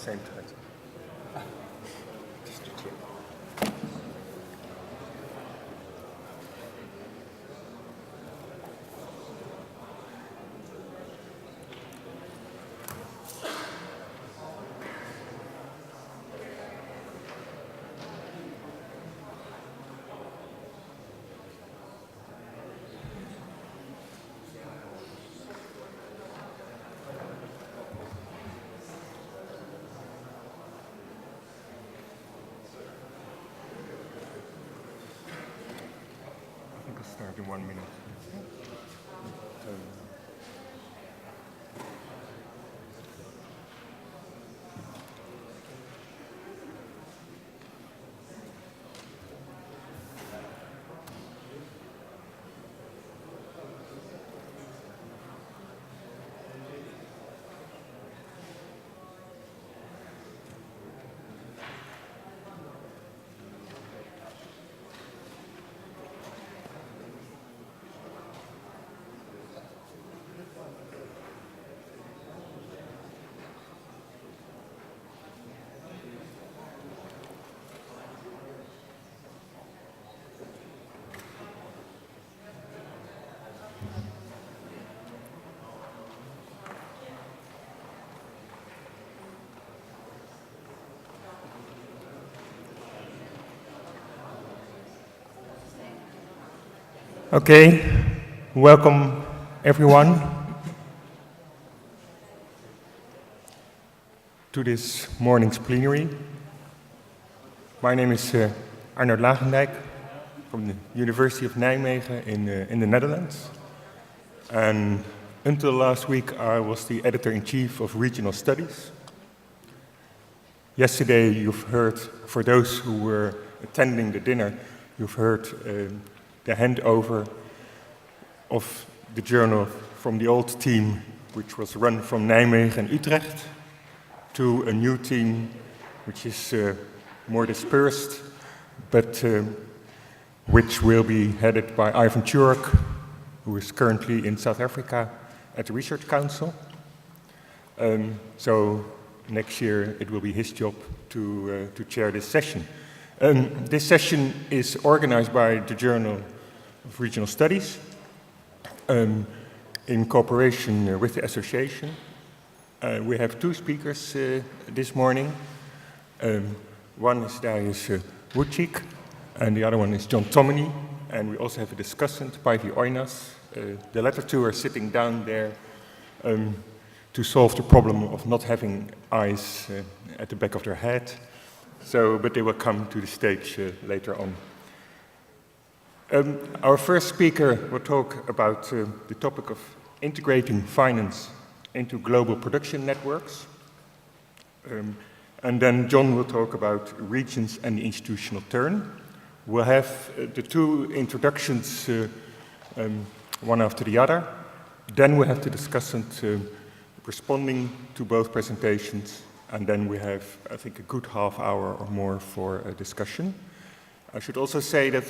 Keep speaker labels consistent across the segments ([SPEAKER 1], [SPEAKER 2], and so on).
[SPEAKER 1] same time. Just to check. Start in 1 minute. Okay, welcome everyone to this morning's plenary. My name is Arnoud Lagendijk from the University of Nijmegen in the Netherlands. And until last week, I was the editor-in-chief of Regional Studies. Yesterday, you've heard, for those who were attending the dinner, you've heard the handover of the journal from the old team, which was run from Nijmegen and Utrecht, to a new team, which is more dispersed, but which will be headed by Ivan Turek, who is currently in South Africa at the Research Council. So next year it will be his job to chair this session. This session is organized by the Journal of Regional Studies in cooperation with the association. We have two speakers this morning. One is Darius Vucic, and the other one is John Tomini. And we also have a discussant, Päivi Oinas. The latter two are sitting down there to solve the problem of not having eyes at the back of their head. But they will come to the stage later on. Our first speaker will talk about the topic of integrating finance into global production networks. And then John will talk about regions and the institutional turn. We'll have the two introductions, one after the other. Then we have the discussant responding to both presentations. And then we have, I think, a good half hour or more for a discussion. I should also say that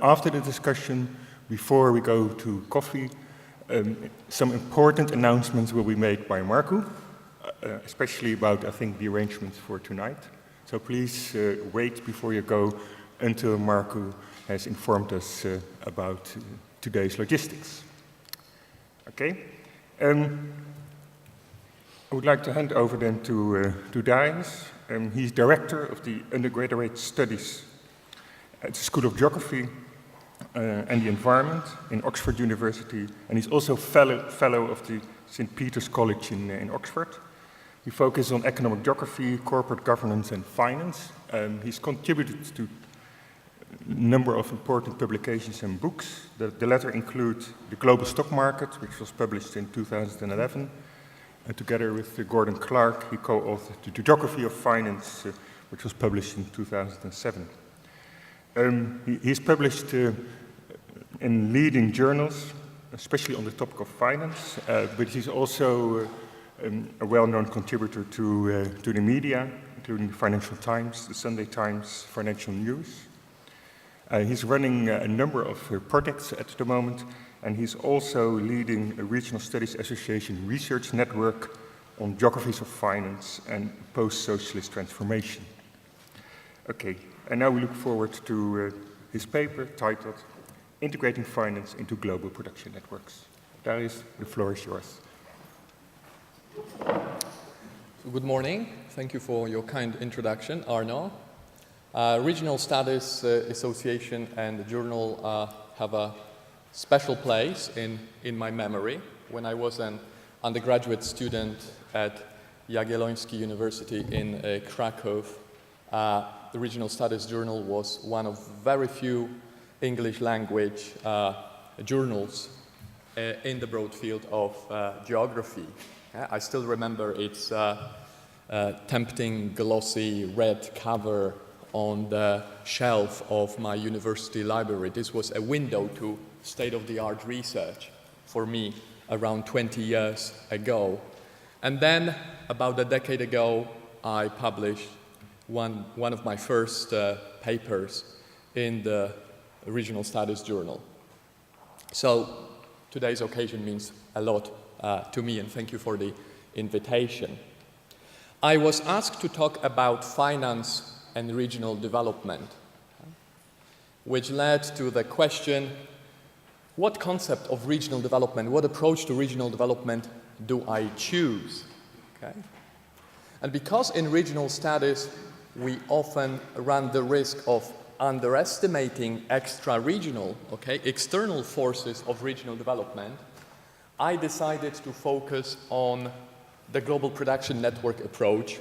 [SPEAKER 1] after the discussion, before we go to coffee, some important announcements will be made by Marco, especially about, I think, the arrangements for tonight. So please wait before you go until Marco has informed us about today's logistics. Okay. I would like to hand over then to Darius. He's director of the undergraduate studies at the School of Geography and the Environment in Oxford University, and he's also fellow of the St. Peter's College in Oxford. He focuses on economic geography, corporate governance, and finance. He's contributed to a number of important publications and books. The latter include The Global Stock Market, which was published in 2011. And together with Gordon Clark, he co-authored The Geography of Finance, which was published in 2007. He's published in leading journals, especially on the topic of finance, but he's also a well-known contributor to the media, including the Financial Times, the Sunday Times, Financial News. He's running a number of projects at the moment, and he's also leading a Regional Studies Association research network on geographies of finance and post-socialist transformation. Okay, and now we look forward to his paper titled Integrating Finance into Global Production Networks. Darius, the floor is yours.
[SPEAKER 2] Good morning. Thank you for your kind introduction, Arno. Regional Studies Association and the journal have a special place in my memory. When I was an undergraduate student at Jagielloński University in Krakow, the Regional Studies Journal was one of very few English language journals in the broad field of geography. I still remember its tempting, glossy red cover on the shelf of my university library. This was a window to state-of-the-art research for me around 20 years ago. And then, about a decade ago, I published one of my first papers in the Regional Studies Journal. So today's occasion means a lot to me, and thank you for the invitation. I was asked to talk about finance and regional development, which led to the question, what concept of regional development, what approach to regional development do I choose? Okay? And because in regional studies we often run the risk of underestimating extra-regional, external forces of regional development, I decided to focus on the global production network approach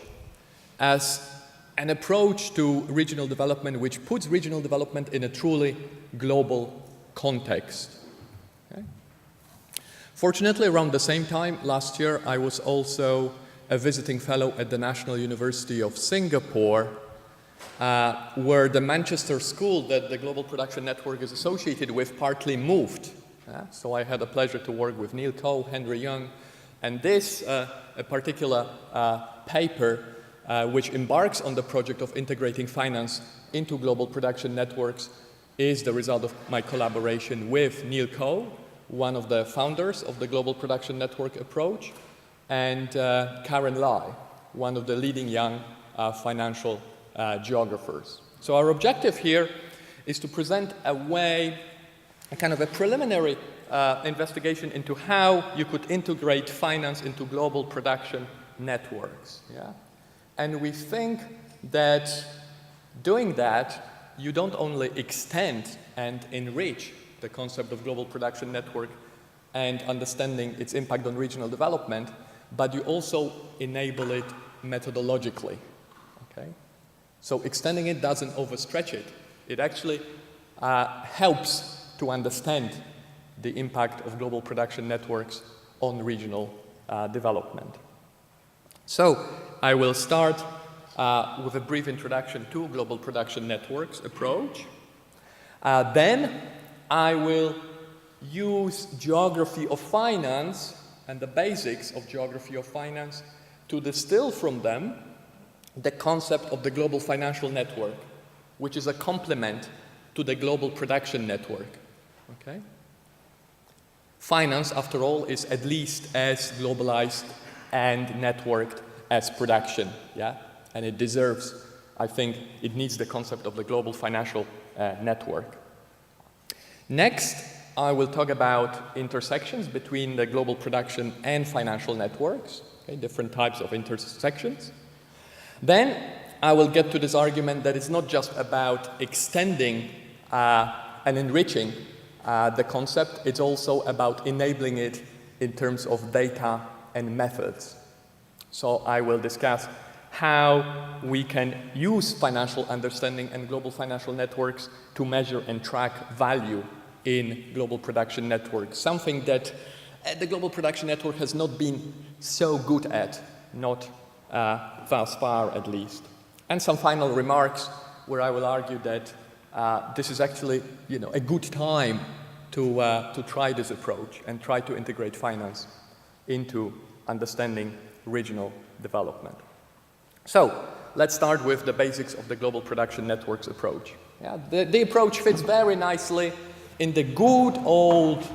[SPEAKER 2] as an approach to regional development which puts regional development in a truly global context. Okay? Fortunately, around the same time, last year, I was also a visiting fellow at the National University of Singapore, where the Manchester school that the Global Production Network is associated with partly moved. So I had the pleasure to work with Neil Coe, Henry Young, and this a particular paper which embarks on the project of integrating finance into global production networks is the result of my collaboration with Neil Coe, one of the founders of the Global Production Network approach, and Karen Lai, one of the leading young financial geographers. So our objective here is to present a kind of a preliminary investigation into how you could integrate finance into global production networks. Yeah? And we think that doing that, you don't only extend and enrich the concept of global production network and understanding its impact on regional development, but you also enable it methodologically. Okay? So extending it doesn't overstretch it. It actually helps to understand the impact of global production networks on regional development. So I will start with a brief introduction to global production networks approach. Then I will use geography of finance and the basics of geography of finance to distill from them the concept of the global financial network, which is a complement to the global production network. Okay? Finance, after all, is at least as globalized and networked as production, yeah? And it deserves, I think, it needs the concept of the global financial network. Next, I will talk about intersections between the global production and financial networks, okay, different types of intersections. Then I will get to this argument that it's not just about extending and enriching the concept, it's also about enabling it in terms of data and methods. So I will discuss how we can use financial understanding and global financial networks to measure and track value in global production networks, something that the global production network has not been so good at, not thus far at least. And some final remarks where I will argue that this is actually, a good time to try this approach and try to integrate finance into understanding regional development. So let's start with the basics of the global production networks approach. Yeah, the approach fits very nicely in the good old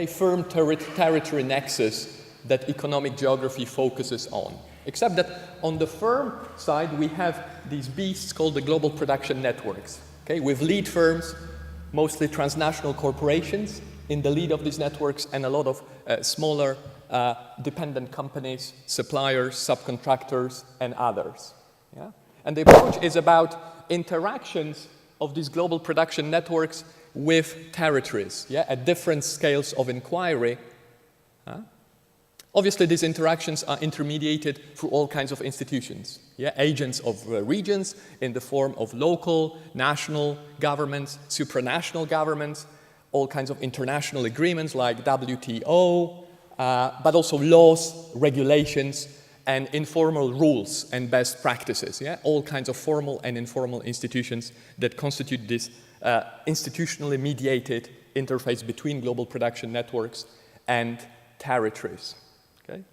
[SPEAKER 2] firm territory nexus that economic geography focuses on. Except that on the firm side, we have these beasts called the global production networks, okay, with lead firms, mostly transnational corporations in the lead of these networks, and a lot of smaller dependent companies, suppliers, subcontractors, and others. Yeah? And the approach is about interactions of these global production networks with territories, yeah, at different scales of inquiry. Obviously, these interactions are intermediated through all kinds of institutions, yeah, agents of regions in the form of local, national governments, supranational governments, all kinds of international agreements like WTO, but also laws, regulations, and informal rules and best practices, yeah? All kinds of formal and informal institutions that constitute this institutionally mediated interface between global production networks and territories. Okay?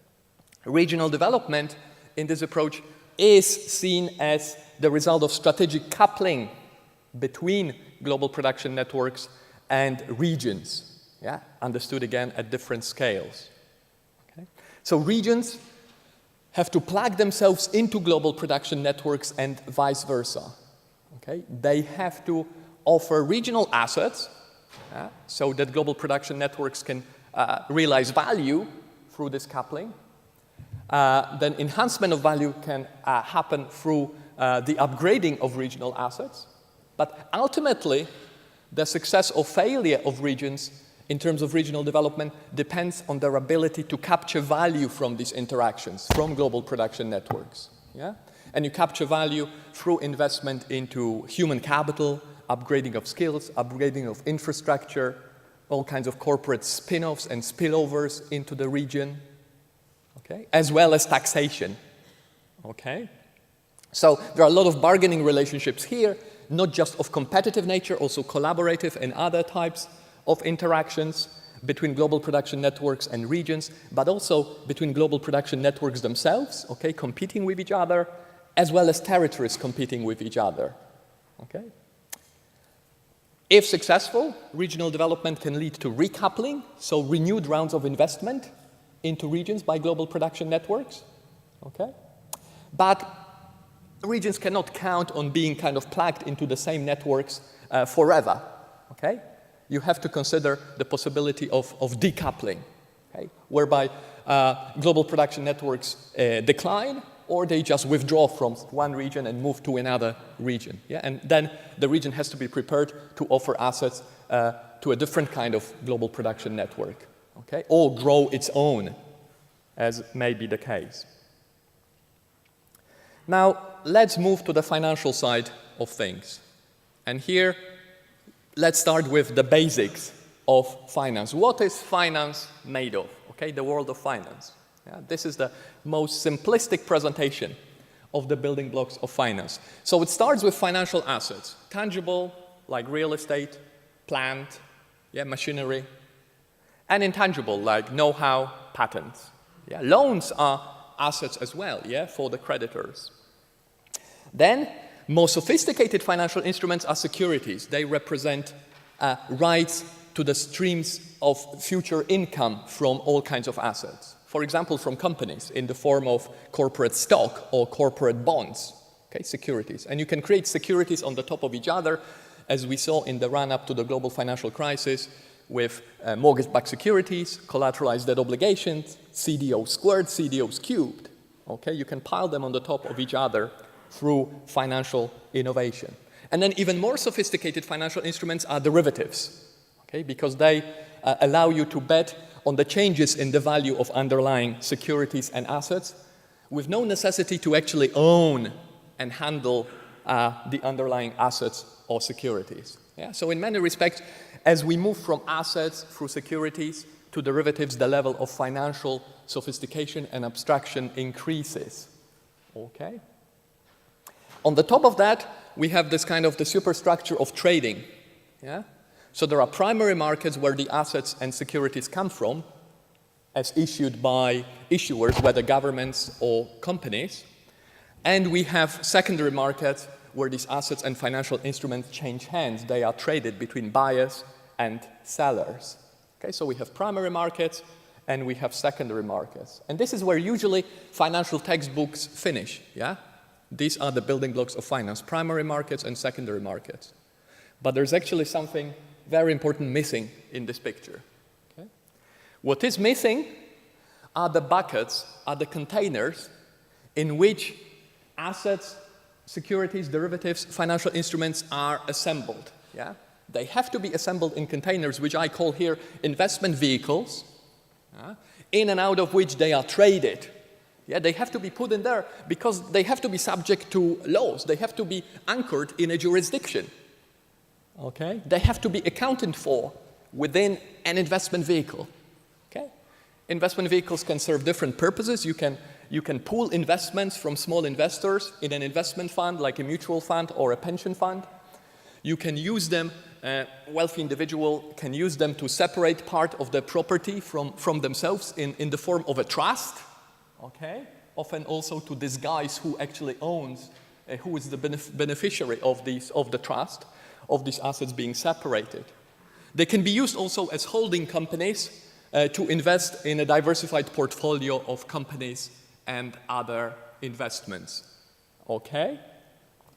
[SPEAKER 2] Regional development in this approach is seen as the result of strategic coupling between global production networks and regions, yeah? Understood again at different scales. Okay? So regions have to plug themselves into global production networks and vice versa. Okay? They have to offer regional assets so that global production networks can realize value through this coupling. Then enhancement of value can happen through the upgrading of regional assets. But ultimately, the success or failure of regions in terms of regional development depends on their ability to capture value from these interactions, from global production networks. Yeah? And you capture value through investment into human capital, upgrading of skills, upgrading of infrastructure, all kinds of corporate spin-offs and spillovers into the region, okay? As well as taxation. Okay? So there are a lot of bargaining relationships here, not just of competitive nature, also collaborative and other types of interactions between global production networks and regions, but also between global production networks themselves, okay, competing with each other, as well as territories competing with each other. Okay? If successful, regional development can lead to recoupling, so renewed rounds of investment into regions by global production networks. Okay? But regions cannot count on being kind of plugged into the same networks forever. Okay? You have to consider the possibility of decoupling, okay? Whereby global production networks decline, or they just withdraw from one region and move to another region. Yeah? And then the region has to be prepared to offer assets to a different kind of global production network, okay? Or grow its own, as may be the case. Now, let's move to the financial side of things. And here, let's start with the basics of finance. What is finance made of? Okay, the world of finance. Yeah, this is the most simplistic presentation of the building blocks of finance. So it starts with financial assets, tangible, like real estate, plant, yeah, machinery, and intangible, like know-how, patents. Yeah, loans are assets as well, yeah, for the creditors. Then, more sophisticated financial instruments are securities. They represent rights to the streams of future income from all kinds of assets. For example, from companies in the form of corporate stock or corporate bonds, okay, securities. And you can create securities on the top of each other, as we saw in the run-up to the global financial crisis with mortgage-backed securities, collateralized debt obligations, CDO squared, CDOs cubed. Okay, you can pile them on the top of each other through financial innovation. And then even more sophisticated financial instruments are derivatives, okay, because they allow you to bet on the changes in the value of underlying securities and assets with no necessity to actually own and handle the underlying assets or securities. Yeah? So in many respects, as we move from assets through securities to derivatives, the level of financial sophistication and abstraction increases. Okay? On the top of that, we have this kind of the superstructure of trading. Yeah? So there are primary markets where the assets and securities come from, as issued by issuers, whether governments or companies. And we have secondary markets where these assets and financial instruments change hands. They are traded between buyers and sellers. Okay, so we have primary markets, and we have secondary markets. And this is where usually financial textbooks finish, yeah? These are the building blocks of finance, primary markets and secondary markets. But there's actually something very important missing in this picture. Okay? What is missing are the buckets, are the containers in which assets, securities, derivatives, financial instruments are assembled. Yeah? They have to be assembled in containers, which I call here investment vehicles, in and out of which they are traded. Yeah, they have to be put in there because they have to be subject to laws. They have to be anchored in a jurisdiction. Okay? They have to be accounted for within an investment vehicle. Okay? Investment vehicles can serve different purposes. You can pool investments from small investors in an investment fund, like a mutual fund or a pension fund. You can use them, wealthy individual can use them to separate part of their property from themselves in the form of a trust, okay? Often also to disguise who actually owns, who is the beneficiary of the trust, of these assets being separated. They can be used also as holding companies to invest in a diversified portfolio of companies and other investments, okay?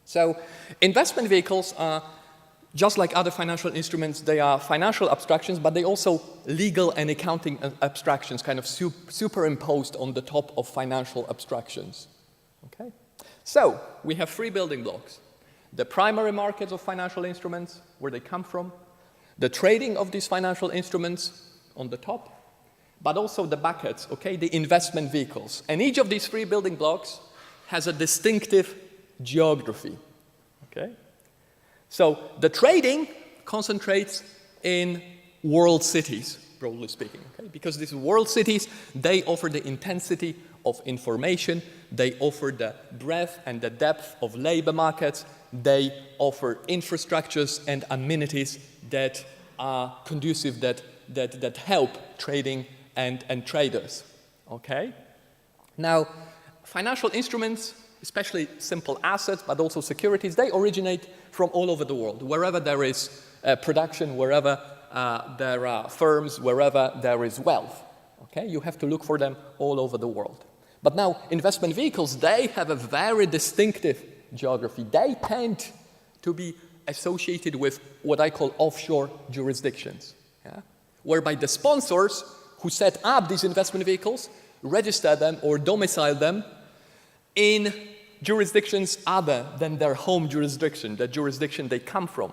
[SPEAKER 2] So investment vehicles are, just like other financial instruments, they are financial abstractions, but they also legal and accounting abstractions, kind of superimposed on the top of financial abstractions. Okay? So we have three building blocks. The primary markets of financial instruments, where they come from, the trading of these financial instruments on the top, but also the buckets, okay, the investment vehicles. And each of these three building blocks has a distinctive geography. Okay? So the trading concentrates in world cities, broadly speaking, okay? Because these world cities, they offer the intensity of information, they offer the breadth and the depth of labor markets, they offer infrastructures and amenities that are conducive, that help trading and traders, okay? Now, financial instruments, especially simple assets, but also securities, they originate from all over the world. Wherever there is production, wherever there are firms, wherever there is wealth. Okay? You have to look for them all over the world. But now, investment vehicles, they have a very distinctive geography. They tend to be associated with what I call offshore jurisdictions, yeah? Whereby the sponsors who set up these investment vehicles register them or domicile them in jurisdictions other than their home jurisdiction, the jurisdiction they come from,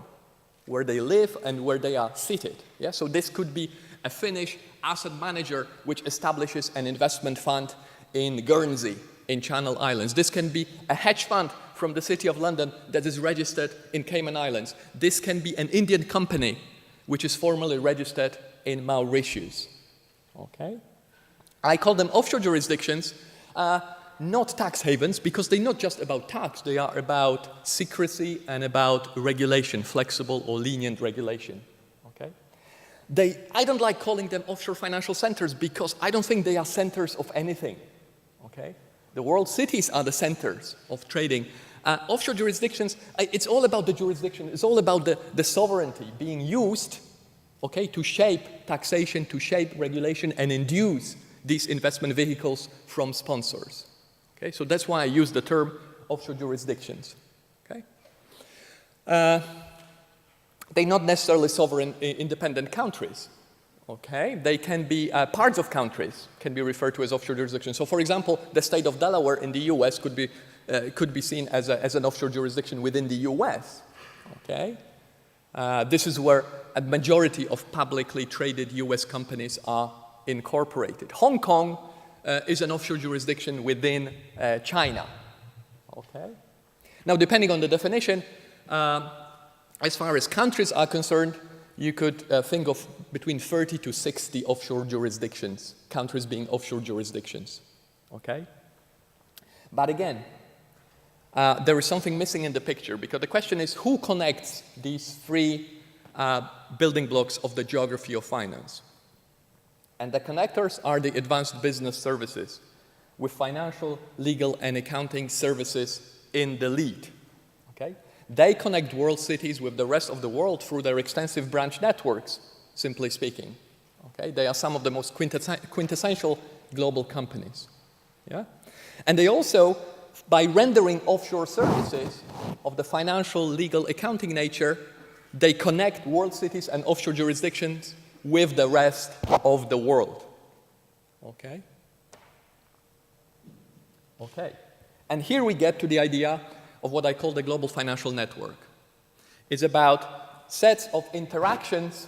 [SPEAKER 2] where they live and where they are seated. Yeah? So this could be a Finnish asset manager which establishes an investment fund in Guernsey, in Channel Islands. This can be a hedge fund from the City of London that is registered in Cayman Islands. This can be an Indian company which is formally registered in Mauritius. Okay? I call them offshore jurisdictions, not tax havens, because they're not just about tax, they are about secrecy and about regulation, flexible or lenient regulation. Okay? I don't like calling them offshore financial centers because I don't think they are centers of anything. Okay? The world cities are the centers of trading. Offshore jurisdictions, it's all about the jurisdiction, it's all about the sovereignty being used, okay, to shape taxation, to shape regulation and induce these investment vehicles from sponsors. Okay, so that's why I use the term offshore jurisdictions. Okay? They're not necessarily sovereign, independent countries. Okay? They can be parts of countries, can be referred to as offshore jurisdictions. So, for example, the state of Delaware in the U.S. could be seen as an offshore jurisdiction within the U.S. Okay? This is where a majority of publicly traded U.S. companies are incorporated. Hong Kong is an offshore jurisdiction within China. Okay? Now, depending on the definition, as far as countries are concerned, you could think of between 30 to 60 offshore jurisdictions, countries being offshore jurisdictions. Okay? But again, there is something missing in the picture, because the question is, who connects these three building blocks of the geography of finance? And the connectors are the advanced business services, with financial, legal, and accounting services in the lead. Okay? They connect world cities with the rest of the world through their extensive branch networks, simply speaking. Okay? They are some of the most quintessential global companies. Yeah? And they also, by rendering offshore services of the financial, legal, accounting nature, they connect world cities and offshore jurisdictions with the rest of the world. Okay? Okay. And here we get to the idea of what I call the global financial network. It's about sets of interactions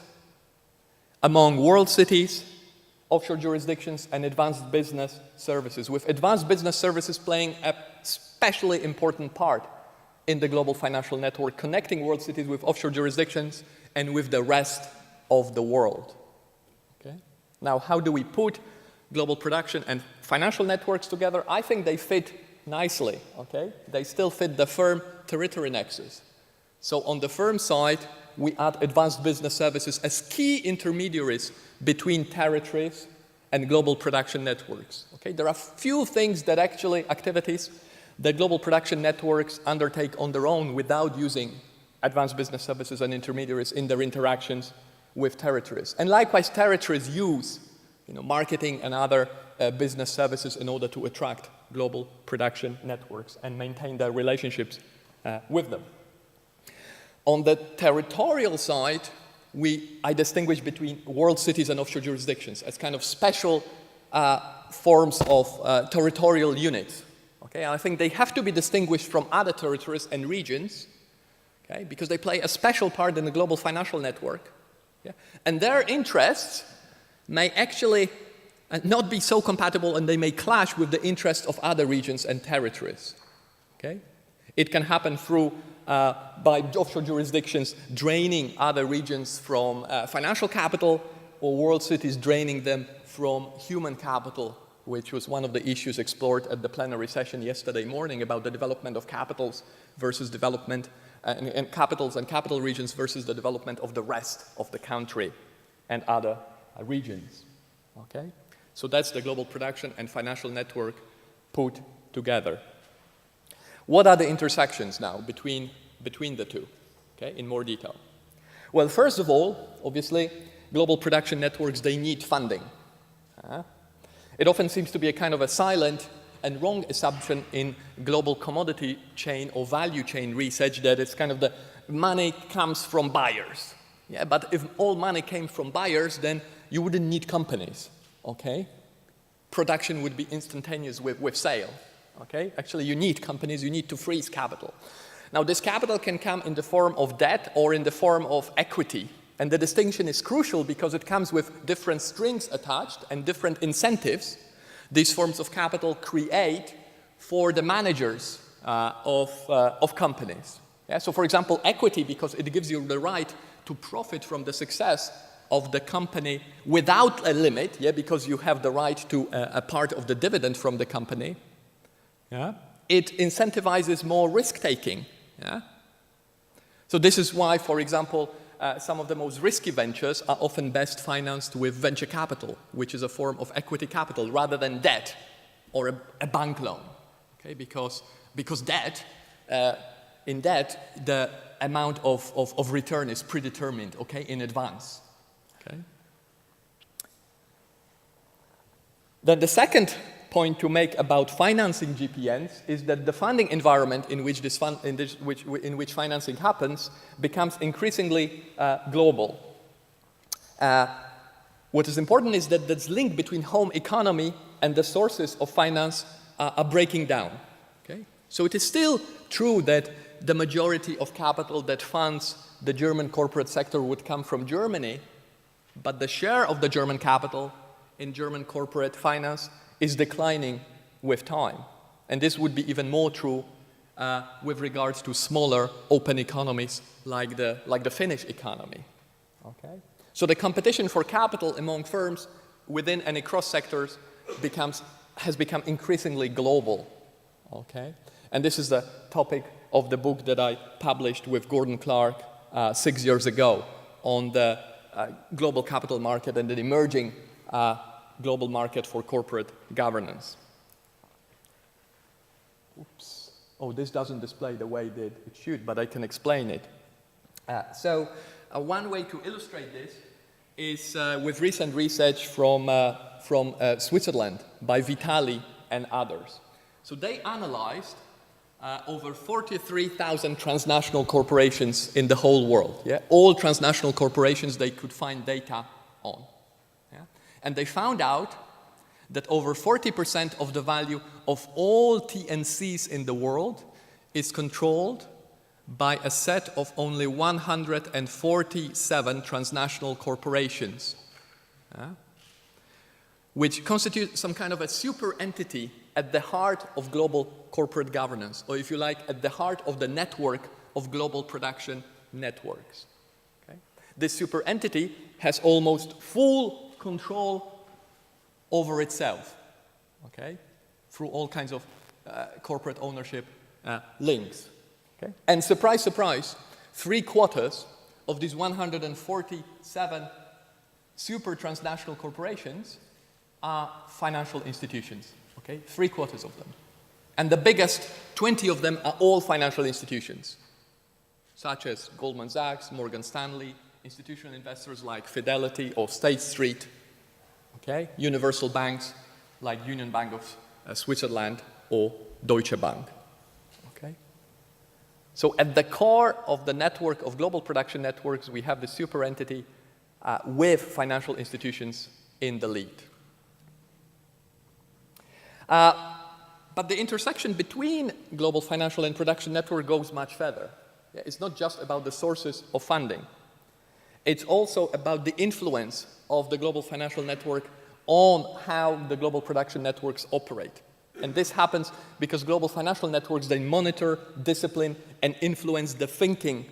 [SPEAKER 2] among world cities, offshore jurisdictions, and advanced business services, with advanced business services playing a especially important part in the global financial network, connecting world cities with offshore jurisdictions and with the rest of the world. Okay? Now, how do we put global production and financial networks together? I think they fit nicely. Okay? They still fit the firm territory nexus. So on the firm side, we add advanced business services as key intermediaries between territories and global production networks. Okay? There are few things that activities that global production networks undertake on their own without using advanced business services and intermediaries in their interactions with territories. And likewise, territories use marketing and other business services in order to attract global production networks and maintain their relationships with them. On the territorial side, I distinguish between world cities and offshore jurisdictions as kind of special forms of territorial units. Okay? And I think they have to be distinguished from other territories and regions, okay? Because they play a special part in the global financial network. Yeah? And their interests may actually not be so compatible, and they may clash with the interests of other regions and territories. Okay? It can happen through by offshore jurisdictions draining other regions from financial capital, or world cities draining them from human capital, which was one of the issues explored at the plenary session yesterday morning about the development of capitals versus development and capitals and capital regions versus the development of the rest of the country and other regions. Okay? So that's the global production and financial network put together. What are the intersections now between the two, okay, in more detail? Well, first of all, obviously, global production networks, they need funding. It often seems to be a kind of a silent and wrong assumption in global commodity chain or value chain research that it's kind of the money comes from buyers. Yeah, but if all money came from buyers, then you wouldn't need companies, okay? Production would be instantaneous with sale, okay? Actually, you need companies, you need to freeze capital. Now, this capital can come in the form of debt or in the form of equity. And the distinction is crucial because it comes with different strings attached and different incentives these forms of capital create for the managers of companies. Yeah? So, for example, equity, because it gives you the right to profit from the success of the company without a limit, yeah? Because you have the right to a part of the dividend from the company. Yeah? It incentivizes more risk-taking. Yeah? So this is why, for example, some of the most risky ventures are often best financed with venture capital, which is a form of equity capital, rather than debt or a bank loan. Okay? Because debt, in debt, the amount of return is predetermined, okay, in advance. Okay? Then the second point to make about financing GPNs is that the funding environment in which financing happens becomes increasingly global. What is important is that this link between home economy and the sources of finance are breaking down. Okay? So it is still true that the majority of capital that funds the German corporate sector would come from Germany, but the share of the German capital in German corporate finance is declining with time. And this would be even more true with regards to smaller open economies like the Finnish economy. Okay? So the competition for capital among firms within and across sectors has become increasingly global. Okay? And this is the topic of the book that I published with Gordon Clark 6 years ago on the global capital market and the emerging global market for corporate governance. Oops. Oh, this doesn't display the way that it should, but I can explain it. So one way to illustrate this is with recent research from Switzerland by Vitali and others. So they analyzed over 43,000 transnational corporations in the whole world. Yeah? All transnational corporations they could find data on. Yeah? And they found out that over 40% of the value of all TNCs in the world is controlled by a set of only 147 transnational corporations, which constitute some kind of a super entity at the heart of global corporate governance, or if you like, at the heart of the network of global production networks. Okay? This super entity has almost full control over itself, okay, through all kinds of corporate ownership links. Okay? And surprise, surprise, 3/4 of these 147 super transnational corporations are financial institutions. Okay? 3/4 of them. And the biggest 20 of them are all financial institutions, such as Goldman Sachs, Morgan Stanley, institutional investors like Fidelity or State Street, okay? Universal banks like Union Bank of Switzerland or Deutsche Bank. Okay? So at the core of the network of global production networks, we have the super entity with financial institutions in the lead. But the intersection between global financial and production network goes much further. Yeah, it's not just about the sources of funding. It's also about the influence of the global financial network on how the global production networks operate. And this happens because global financial networks, they monitor, discipline, and influence the thinking,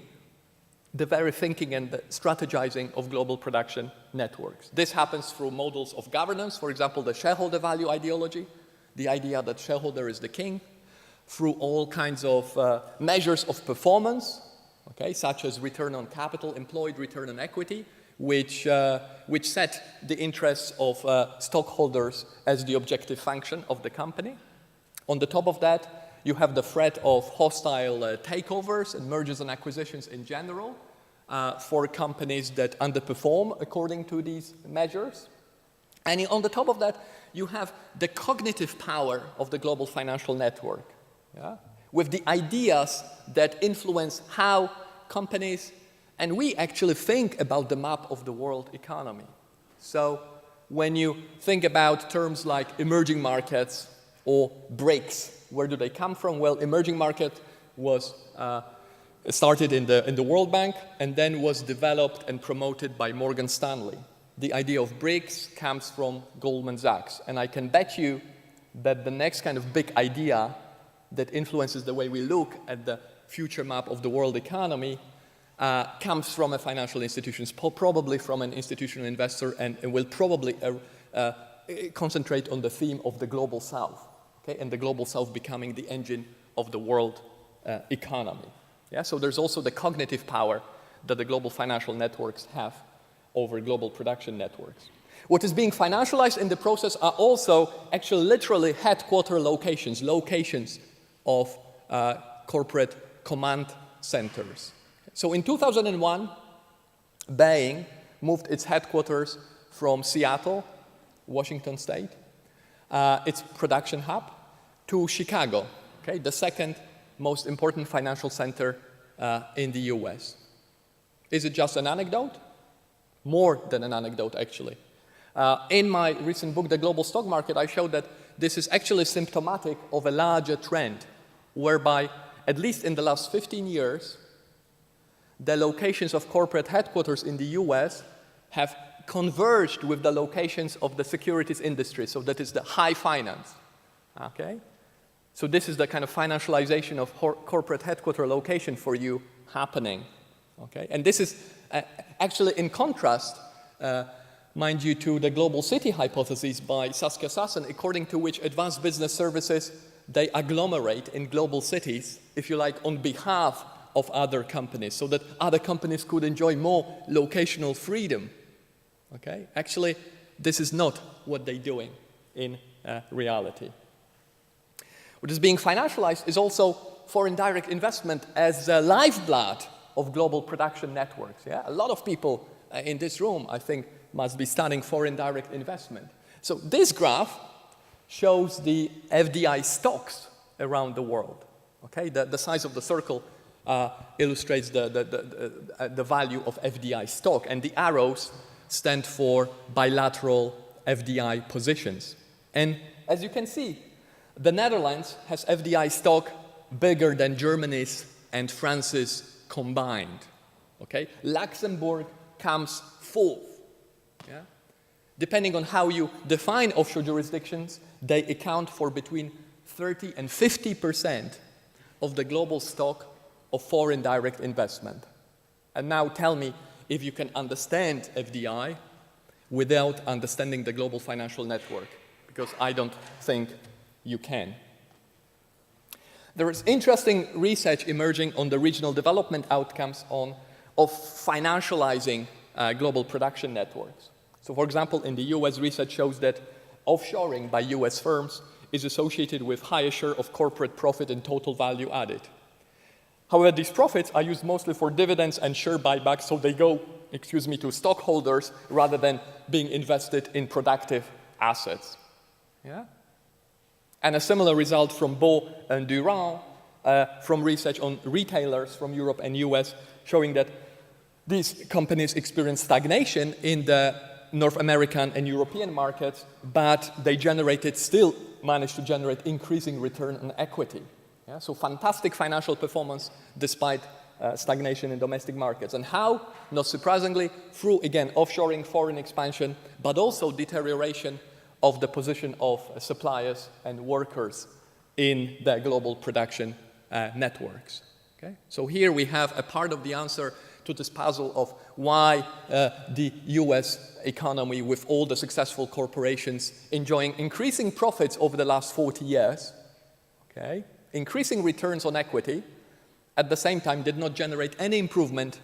[SPEAKER 2] the very thinking and the strategizing of global production networks. This happens through models of governance, for example, the shareholder value ideology, the idea that shareholder is the king, through all kinds of measures of performance, okay, such as return on capital employed, return on equity, which set the interests of stockholders as the objective function of the company. On the top of that, you have the threat of hostile takeovers and mergers and acquisitions in general for companies that underperform according to these measures. And on the top of that, you have the cognitive power of the global financial network, yeah? With the ideas that influence how companies and we actually think about the map of the world economy. So when you think about terms like emerging markets or BRICS, where do they come from? Well, emerging market was started in the World Bank and then was developed and promoted by Morgan Stanley. The idea of BRICS comes from Goldman Sachs. And I can bet you that the next kind of big idea that influences the way we look at the future map of the world economy comes from a financial institution, probably from an institutional investor, and will probably concentrate on the theme of the Global South, okay? And the Global South becoming the engine of the world economy. Yeah? So there's also the cognitive power that the global financial networks have over global production networks. What is being financialized in the process are also actually literally headquarter locations of corporate command centers. So in 2001, Boeing moved its headquarters from Seattle, Washington State, its production hub, to Chicago, okay, the second most important financial center in the US. Is it just an anecdote? More than an anecdote, actually. In my recent book, The Global Stock Market, I showed that this is actually symptomatic of a larger trend, whereby, at least in the last 15 years, the locations of corporate headquarters in the US have converged with the locations of the securities industry, so that is the high finance, okay? So this is the kind of financialization of corporate headquarter location for you happening, okay? And this is actually in contrast, mind you, to the global city hypothesis by Saskia Sassen, according to which advanced business services, they agglomerate in global cities, if you like, on behalf of other companies, so that other companies could enjoy more locational freedom. Okay? Actually, this is not what they're doing in reality. What is being financialized is also foreign direct investment as a lifeblood of global production networks. Yeah? A lot of people in this room, I think, must be studying foreign direct investment. So this graph shows the FDI stocks around the world. Okay, the size of the circle illustrates the value of FDI stock, and the arrows stand for bilateral FDI positions. And as you can see, the Netherlands has FDI stock bigger than Germany's and France's combined. Okay, Luxembourg comes fourth. Yeah? Depending on how you define offshore jurisdictions, they account for between 30 and 50% of the global stock of foreign direct investment. And now tell me if you can understand FDI without understanding the global financial network, because I don't think you can. There is interesting research emerging on the regional development outcomes of financializing global production networks. So for example, in the US, research shows that offshoring by US firms is associated with higher share of corporate profit and total value added. However, these profits are used mostly for dividends and share buybacks, so they go, to stockholders rather than being invested in productive assets. Yeah? And a similar result from Beau and Durand from research on retailers from Europe and US, showing that these companies experience stagnation in the North American and European markets, but they still managed to generate increasing return on equity. Yeah? So fantastic financial performance despite stagnation in domestic markets. And how? Not surprisingly, through, again, offshoring, foreign expansion, but also deterioration of the position of suppliers and workers in the global production networks. Okay? So here we have a part of the answer to this puzzle of why the US economy, with all the successful corporations enjoying increasing profits over the last 40 years, okay, increasing returns on equity, at the same time did not generate any improvement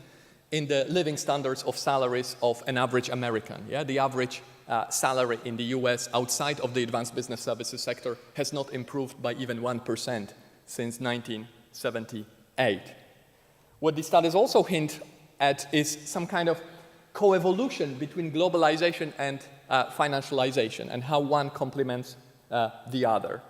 [SPEAKER 2] in the living standards of salaries of an average American. Yeah? The average salary in the US outside of the advanced business services sector has not improved by even 1% since 1978. What these studies also hint at is some kind of coevolution between globalization and financialization, and how one complements the other.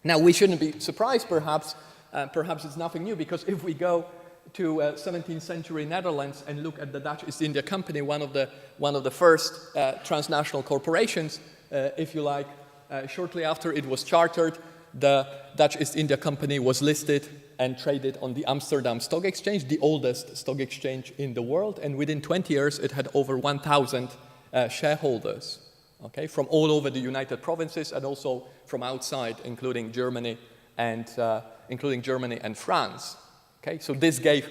[SPEAKER 2] Now, we shouldn't be surprised, perhaps it's nothing new, because if we go to 17th century Netherlands and look at the Dutch East India Company, one of the first transnational corporations, if you like, shortly after it was chartered, the Dutch East India Company was listed and traded on the Amsterdam Stock Exchange, the oldest stock exchange in the world, and within 20 years it had over 1,000 shareholders, okay, from all over the United Provinces and also from outside, including Germany and France. Okay, so this gave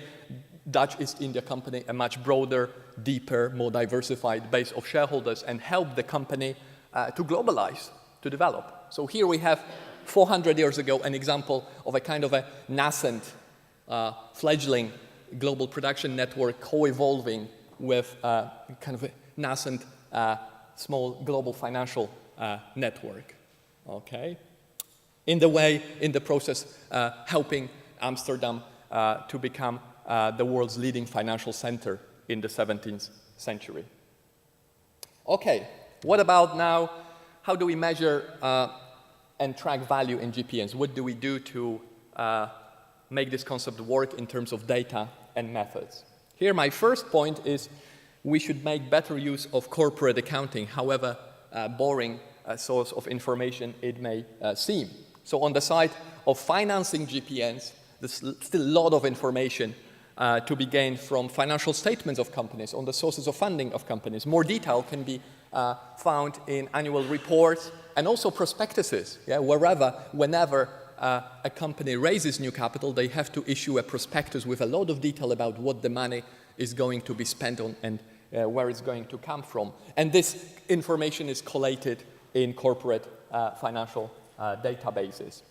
[SPEAKER 2] Dutch East India Company a much broader, deeper, more diversified base of shareholders and helped the company to globalize, to develop. So here we have 400 years ago an example of a kind of a nascent, fledgling global production network co-evolving with kind of a nascent, small global financial network. Okay? In the process, helping Amsterdam to become the world's leading financial center in the 17th century. Okay, what about now? How do we measure and track value in GPNs? What do we do to make this concept work in terms of data and methods? Here, my first point is we should make better use of corporate accounting, however boring a source of information it may seem. So on the side of financing GPNs, there's still a lot of information to be gained from financial statements of companies, on the sources of funding of companies. More detail can be found in annual reports and also prospectuses. Yeah, whenever a company raises new capital, they have to issue a prospectus with a lot of detail about what the money is going to be spent on and where it's going to come from. And this information is collated in corporate financial databases.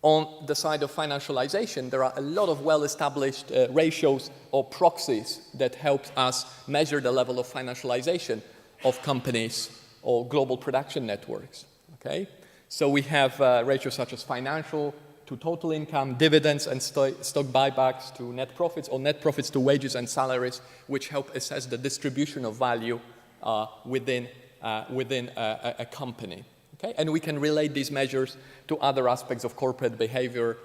[SPEAKER 2] On the side of financialization, there are a lot of well-established ratios or proxies that help us measure the level of financialization of companies or global production networks. Okay? So we have ratios such as financial to total income, dividends and stock buybacks to net profits, or net profits to wages and salaries, which help assess the distribution of value within a company. Okay? And we can relate these measures to other aspects of corporate behavior,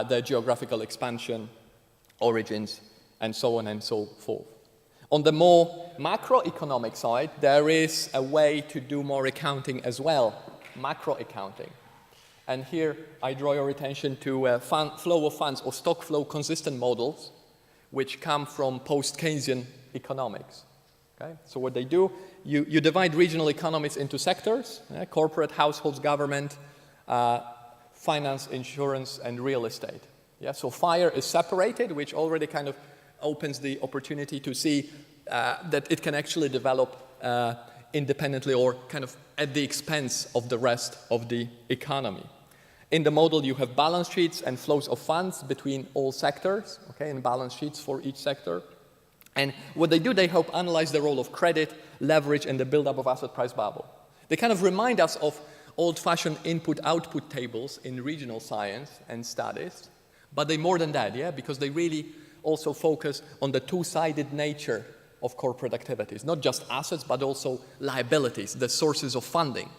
[SPEAKER 2] their geographical expansion, origins, and so on and so forth. On the more macroeconomic side, there is a way to do more accounting as well, macro accounting. And here I draw your attention to flow of funds or stock flow consistent models, which come from post-Keynesian economics. Okay? So what they do, you divide regional economies into sectors, corporate, households, government, finance, insurance, and real estate. Yeah? So FIRE is separated, which already kind of opens the opportunity to see that it can actually develop independently or kind of at the expense of the rest of the economy. In the model, you have balance sheets and flows of funds between all sectors, okay, and balance sheets for each sector. And what they do, they help analyze the role of credit, leverage, and the buildup of asset price bubble. They kind of remind us of old-fashioned input-output tables in regional science and studies, but they're more than that, yeah, because they really also focus on the two-sided nature of corporate activities, not just assets, but also liabilities, the sources of funding,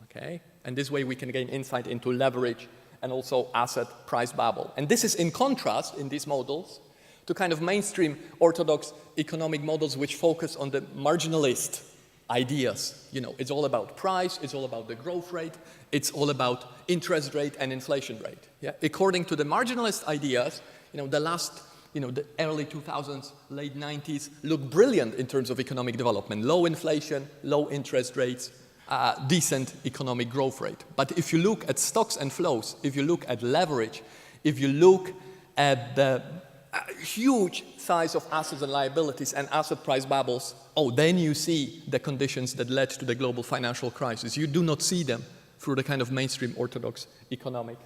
[SPEAKER 2] okay? And this way we can gain insight into leverage and also asset price bubble. And this is in contrast in these models to kind of mainstream orthodox economic models which focus on the marginalist ideas. You know, it's all about price, it's all about the growth rate, it's all about interest rate and inflation rate. Yeah? According to the marginalist ideas, you know, the early 2000s, late 90s look brilliant in terms of economic development. Low inflation, low interest rates, decent economic growth rate. But if you look at stocks and flows, if you look at leverage, if you look at the huge size of assets and liabilities and asset price bubbles, then you see the conditions that led to the global financial crisis. You do not see them through the kind of mainstream orthodox economic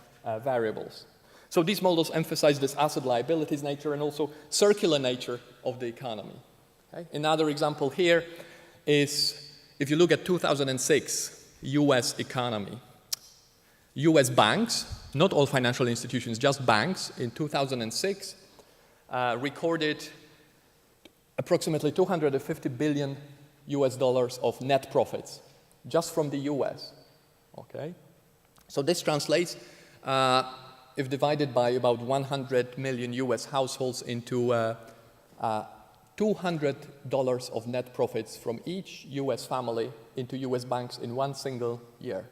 [SPEAKER 2] variables. So these models emphasize this asset liabilities nature and also circular nature of the economy. Okay? Another example here is if you look at 2006 US economy. US banks, not all financial institutions, just banks, in 2006 recorded approximately $250 billion of net profits just from the US. Okay? So this translates, if divided by about 100 million US households, into $200 of net profits from each US family into US banks in one single year.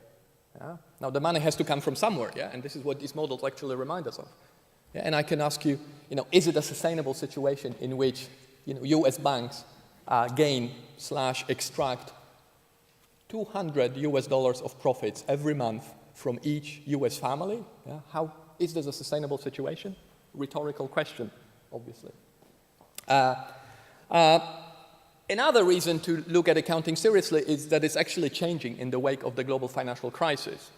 [SPEAKER 2] Yeah? Now the money has to come from somewhere, yeah? And this is what these models actually remind us of. Yeah? And I can ask you, is it a sustainable situation in which US banks gain/extract $200 of profits every month from each US family? Yeah? How is this a sustainable situation? Rhetorical question, obviously. Another reason to look at accounting seriously is that it's actually changing in the wake of the global financial crisis.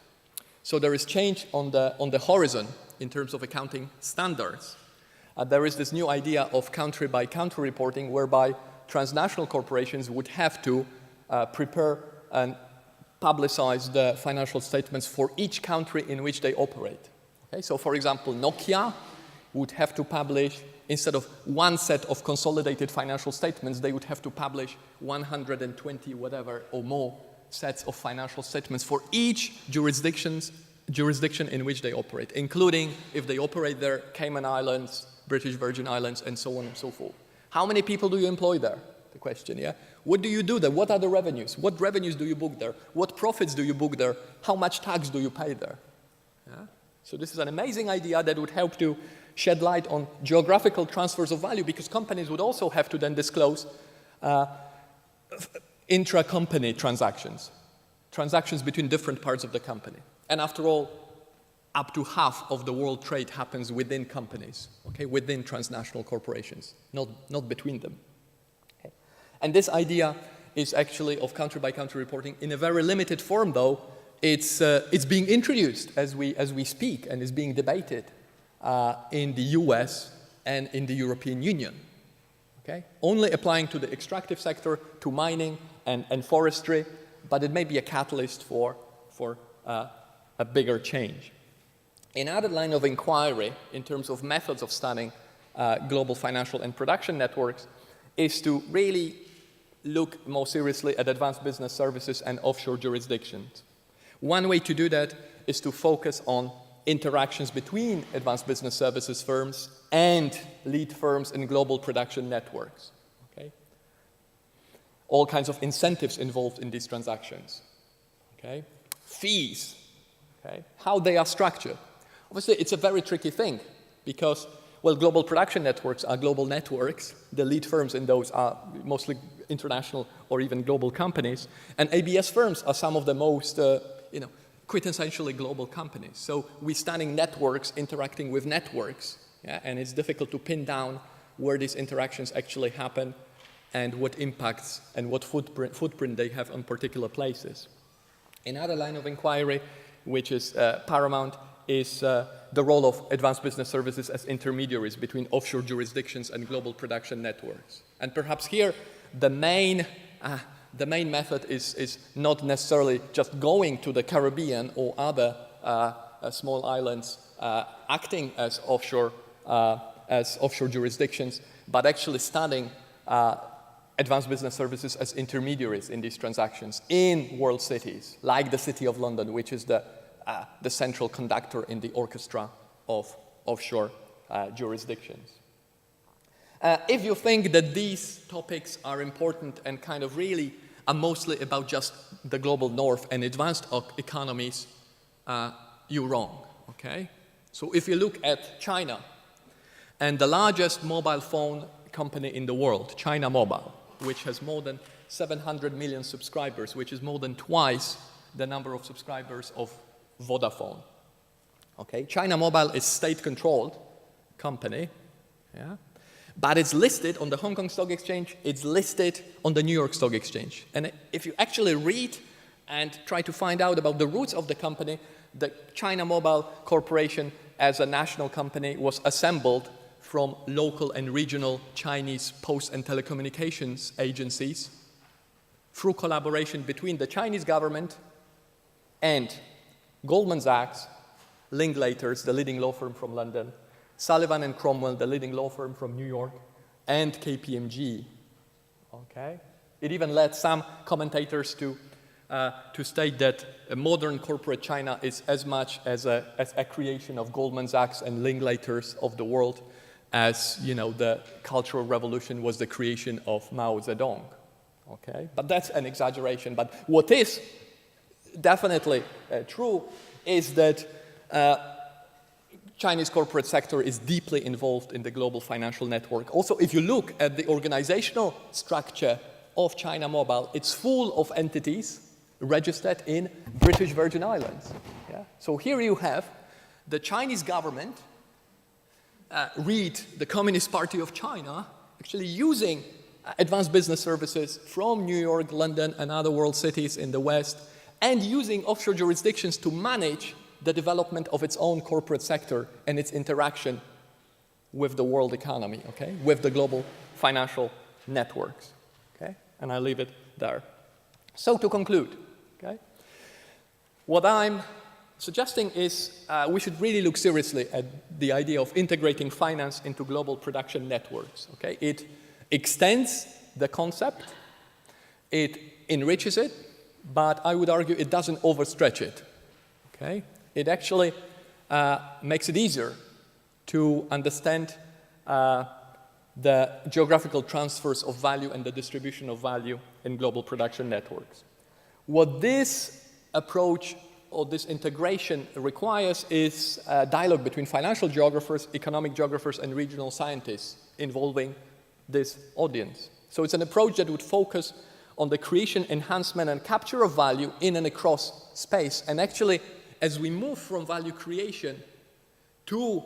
[SPEAKER 2] So there is change on the horizon in terms of accounting standards. There is this new idea of country-by-country reporting whereby transnational corporations would have to prepare and publicize the financial statements for each country in which they operate. Okay? So for example, Nokia would have to publish, instead of one set of consolidated financial statements, they would have to publish 120 whatever or more sets of financial statements for each jurisdiction in which they operate, including if they operate there, Cayman Islands, British Virgin Islands, and so on and so forth. How many people do you employ there? The question, yeah? What do you do there? What are the revenues? What revenues do you book there? What profits do you book there? How much tax do you pay there? Yeah? So this is an amazing idea that would help to shed light on geographical transfers of value, because companies would also have to then disclose intra-company transactions between different parts of the company. And after all, up to half of the world trade happens within companies, okay, within transnational corporations, not between them. Okay. And this idea is actually of country-by-country reporting in a very limited form, though. It's being introduced as we speak and is being debated in the US and in the European Union. Okay? Only applying to the extractive sector, to mining and forestry, but it may be a catalyst for a bigger change. Another line of inquiry in terms of methods of studying global financial and production networks is to really look more seriously at advanced business services and offshore jurisdictions. One way to do that is to focus on interactions between advanced business services firms and lead firms in global production networks. Okay? All kinds of incentives involved in these transactions. Okay? Fees, okay? How they are structured. Obviously, it's a very tricky thing because, well, global production networks are global networks. The lead firms in those are mostly international or even global companies. And ABS firms are some of the most, quintessentially global companies. So we're studying networks interacting with networks, yeah? And it's difficult to pin down where these interactions actually happen and what impacts and what footprint they have on particular places. Another line of inquiry, which is paramount, is the role of advanced business services as intermediaries between offshore jurisdictions and global production networks. And perhaps here, the main method is not necessarily just going to the Caribbean or other small islands acting as offshore jurisdictions, but actually studying advanced business services as intermediaries in these transactions in world cities, like the City of London, which is the central conductor in the orchestra of offshore jurisdictions. If you think that these topics are important and kind of really are mostly about just the global north and advanced economies, you're wrong, okay? So if you look at China and the largest mobile phone company in the world, China Mobile, which has more than 700 million subscribers, which is more than twice the number of subscribers of Vodafone. Okay, China Mobile is state-controlled company, yeah, but it's listed on the Hong Kong Stock Exchange, it's listed on the New York Stock Exchange. And if you actually read and try to find out about the roots of the company, the China Mobile Corporation as a national company was assembled from local and regional Chinese post and telecommunications agencies through collaboration between the Chinese government and Goldman Sachs, Linklaters, the leading law firm from London, Sullivan and Cromwell, the leading law firm from New York, and KPMG. Okay? It even led some commentators to state that a modern corporate China is as much as a creation of Goldman Sachs and Linklaters of the world as, the Cultural Revolution was the creation of Mao Zedong. Okay? But that's an exaggeration. But what is definitely true is that Chinese corporate sector is deeply involved in the global financial network. Also, if you look at the organizational structure of China Mobile, it's full of entities registered in British Virgin Islands. Yeah? So here you have the Chinese government, read the Communist Party of China, actually using advanced business services from New York, London, and other world cities in the West, and using offshore jurisdictions to manage the development of its own corporate sector and its interaction with the world economy, okay, with the global financial networks, okay? And I leave it there. So to conclude, okay, what I'm suggesting is we should really look seriously at the idea of integrating finance into global production networks, okay? It extends the concept, it enriches it, but I would argue it doesn't overstretch it, okay? It actually makes it easier to understand the geographical transfers of value and the distribution of value in global production networks. What this approach or this integration requires is a dialogue between financial geographers, economic geographers, and regional scientists involving this audience. So it's an approach that would focus on the creation, enhancement, and capture of value in and across space. And actually, as we move from value creation to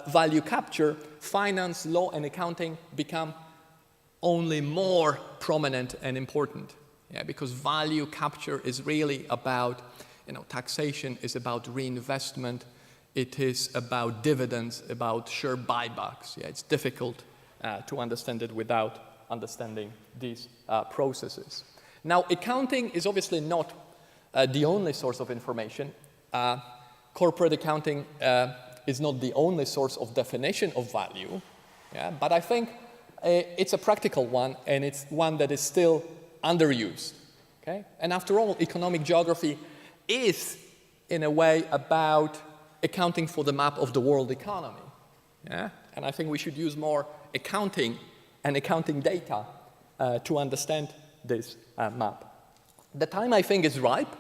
[SPEAKER 2] value capture, finance, law, and accounting become only more prominent and important. Yeah, because value capture is really about, taxation is about reinvestment. It is about dividends, about share buybacks. Yeah, it's difficult to understand it without understanding these processes. Now, accounting is obviously not the only source of information. Corporate accounting is not the only source of definition of value, yeah? But I think it's a practical one, and it's one that is still underused. Okay? And after all, economic geography is, in a way, about accounting for the map of the world economy. Yeah? And I think we should use more accounting and accounting data to understand this map. The time, I think, is ripe,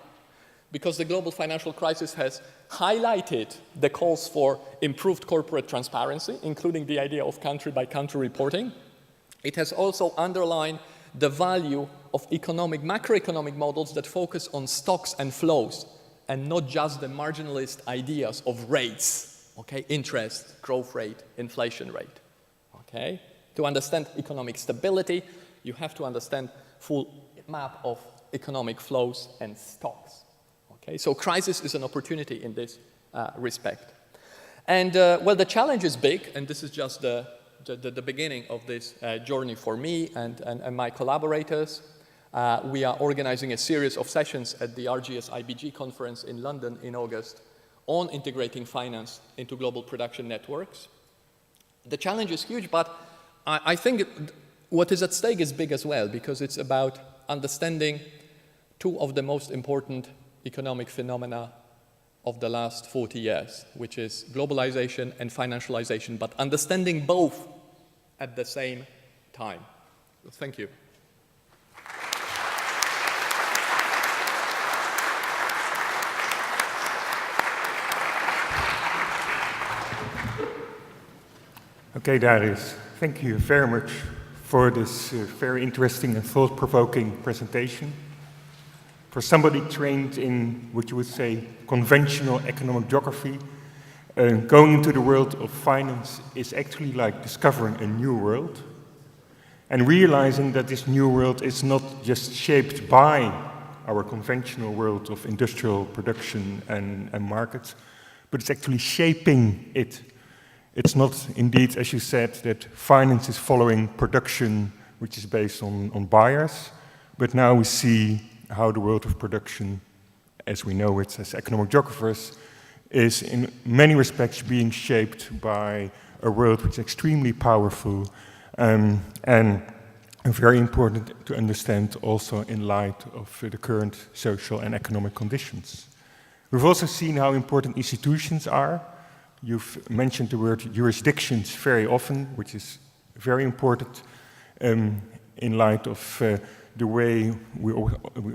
[SPEAKER 2] because the global financial crisis has highlighted the calls for improved corporate transparency, including the idea of country-by-country reporting. It has also underlined the value of macroeconomic models that focus on stocks and flows, and not just the marginalist ideas of rates, okay? Interest, growth rate, inflation rate, okay? To understand economic stability, you have to understand full map of economic flows and stocks. Okay, so crisis is an opportunity in this respect. And well, the challenge is big, and this is just the beginning of this journey for me and my collaborators. We are organizing a series of sessions at the RGS IBG conference in London in August on integrating finance into global production networks. The challenge is huge, but I think what is at stake is big as well, because it's about understanding two of the most important economic phenomena of the last 40 years, which is globalization and financialization, but understanding both at the same time. Thank you.
[SPEAKER 1] Okay, Darius, thank you very much for this very interesting and thought-provoking presentation. For somebody trained in what you would say conventional economic geography, going into the world of finance is actually like discovering a new world and realizing that this new world is not just shaped by our conventional world of industrial production and markets, but it's actually shaping it. It's not indeed, as you said, that finance is following production, which is based on buyers, but now we see how the world of production, as we know it as economic geographers, is in many respects being shaped by a world which is extremely powerful and very important to understand also in light of the current social and economic conditions. We've also seen how important institutions are. You've mentioned the word jurisdictions very often, which is very important in light of the way we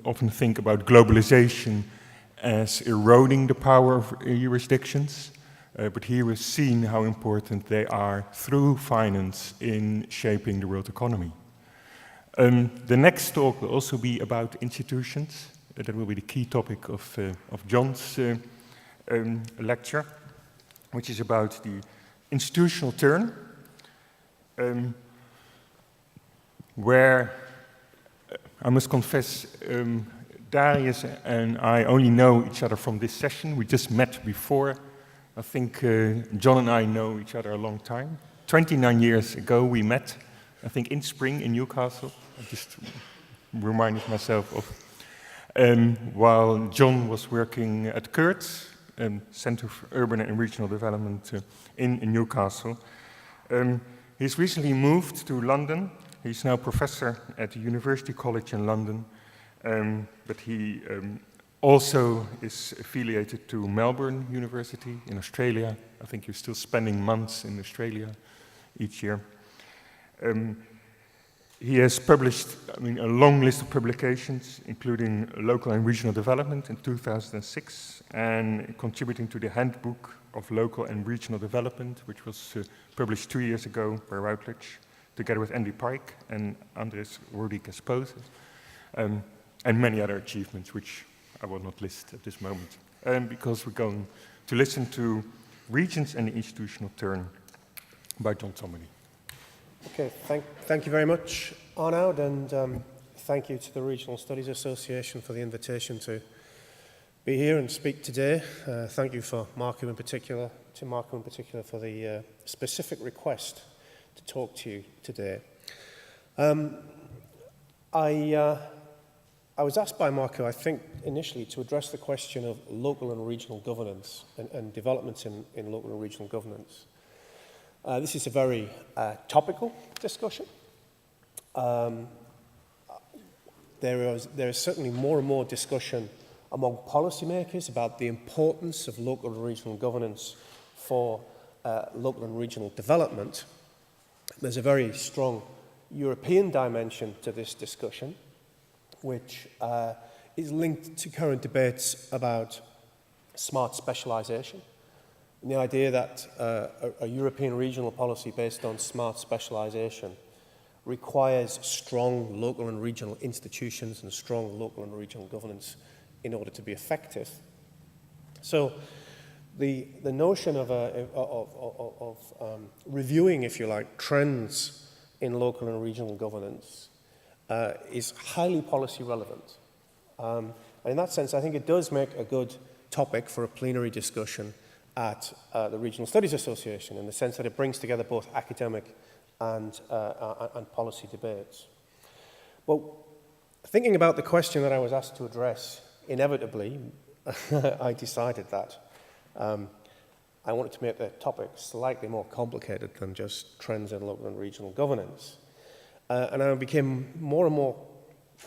[SPEAKER 1] often think about globalization as eroding the power of jurisdictions. But here we've seen how important they are through finance in shaping the world economy. The next talk will also be about institutions. That will be the key topic of John's lecture, which is about the institutional turn, where I must confess, Darius and I only know each other from this session. We just met before. I think John and I know each other a long time. 29 years ago we met, I think in spring in Newcastle. I just reminded myself of, while John was working at CURTS, Center for Urban and Regional Development in Newcastle. He's recently moved to London. He's now professor at the University College in London, but he also is affiliated to Melbourne University in Australia. I think you're still spending months in Australia each year. He has published, a long list of publications, including local and regional development in 2006, and contributing to the Handbook of Local and Regional Development, which was published 2 years ago by Routledge, together with Andy Pike and Andres Rodriguez-Pose, and many other achievements, which I will not list at this moment, because we're going to listen to Regions and the Institutional Turn by John Tomedy.
[SPEAKER 3] Okay, thank you very much, Arnaud, and thank you to the Regional Studies Association for the invitation to be here and speak today. Thank you for Marco in particular, for the specific request to talk to you today. I was asked by Marco, I think, initially to address the question of local and regional governance and developments in local and regional governance. This is a very topical discussion. There is certainly more and more discussion among policymakers about the importance of local and regional governance for local and regional development. There's a very strong European dimension to this discussion, which is linked to current debates about smart specialisation, and the idea that a European regional policy based on smart specialisation requires strong local and regional institutions and strong local and regional governance in order to be effective. So the notion of reviewing, if you like, trends in local and regional governance is highly policy relevant. And in that sense, I think it does make a good topic for a plenary discussion at the Regional Studies Association, in the sense that it brings together both academic and policy debates. Well, thinking about the question that I was asked to address, inevitably, I decided that I wanted to make the topic slightly more complicated than just trends in local and regional governance. And I became more and more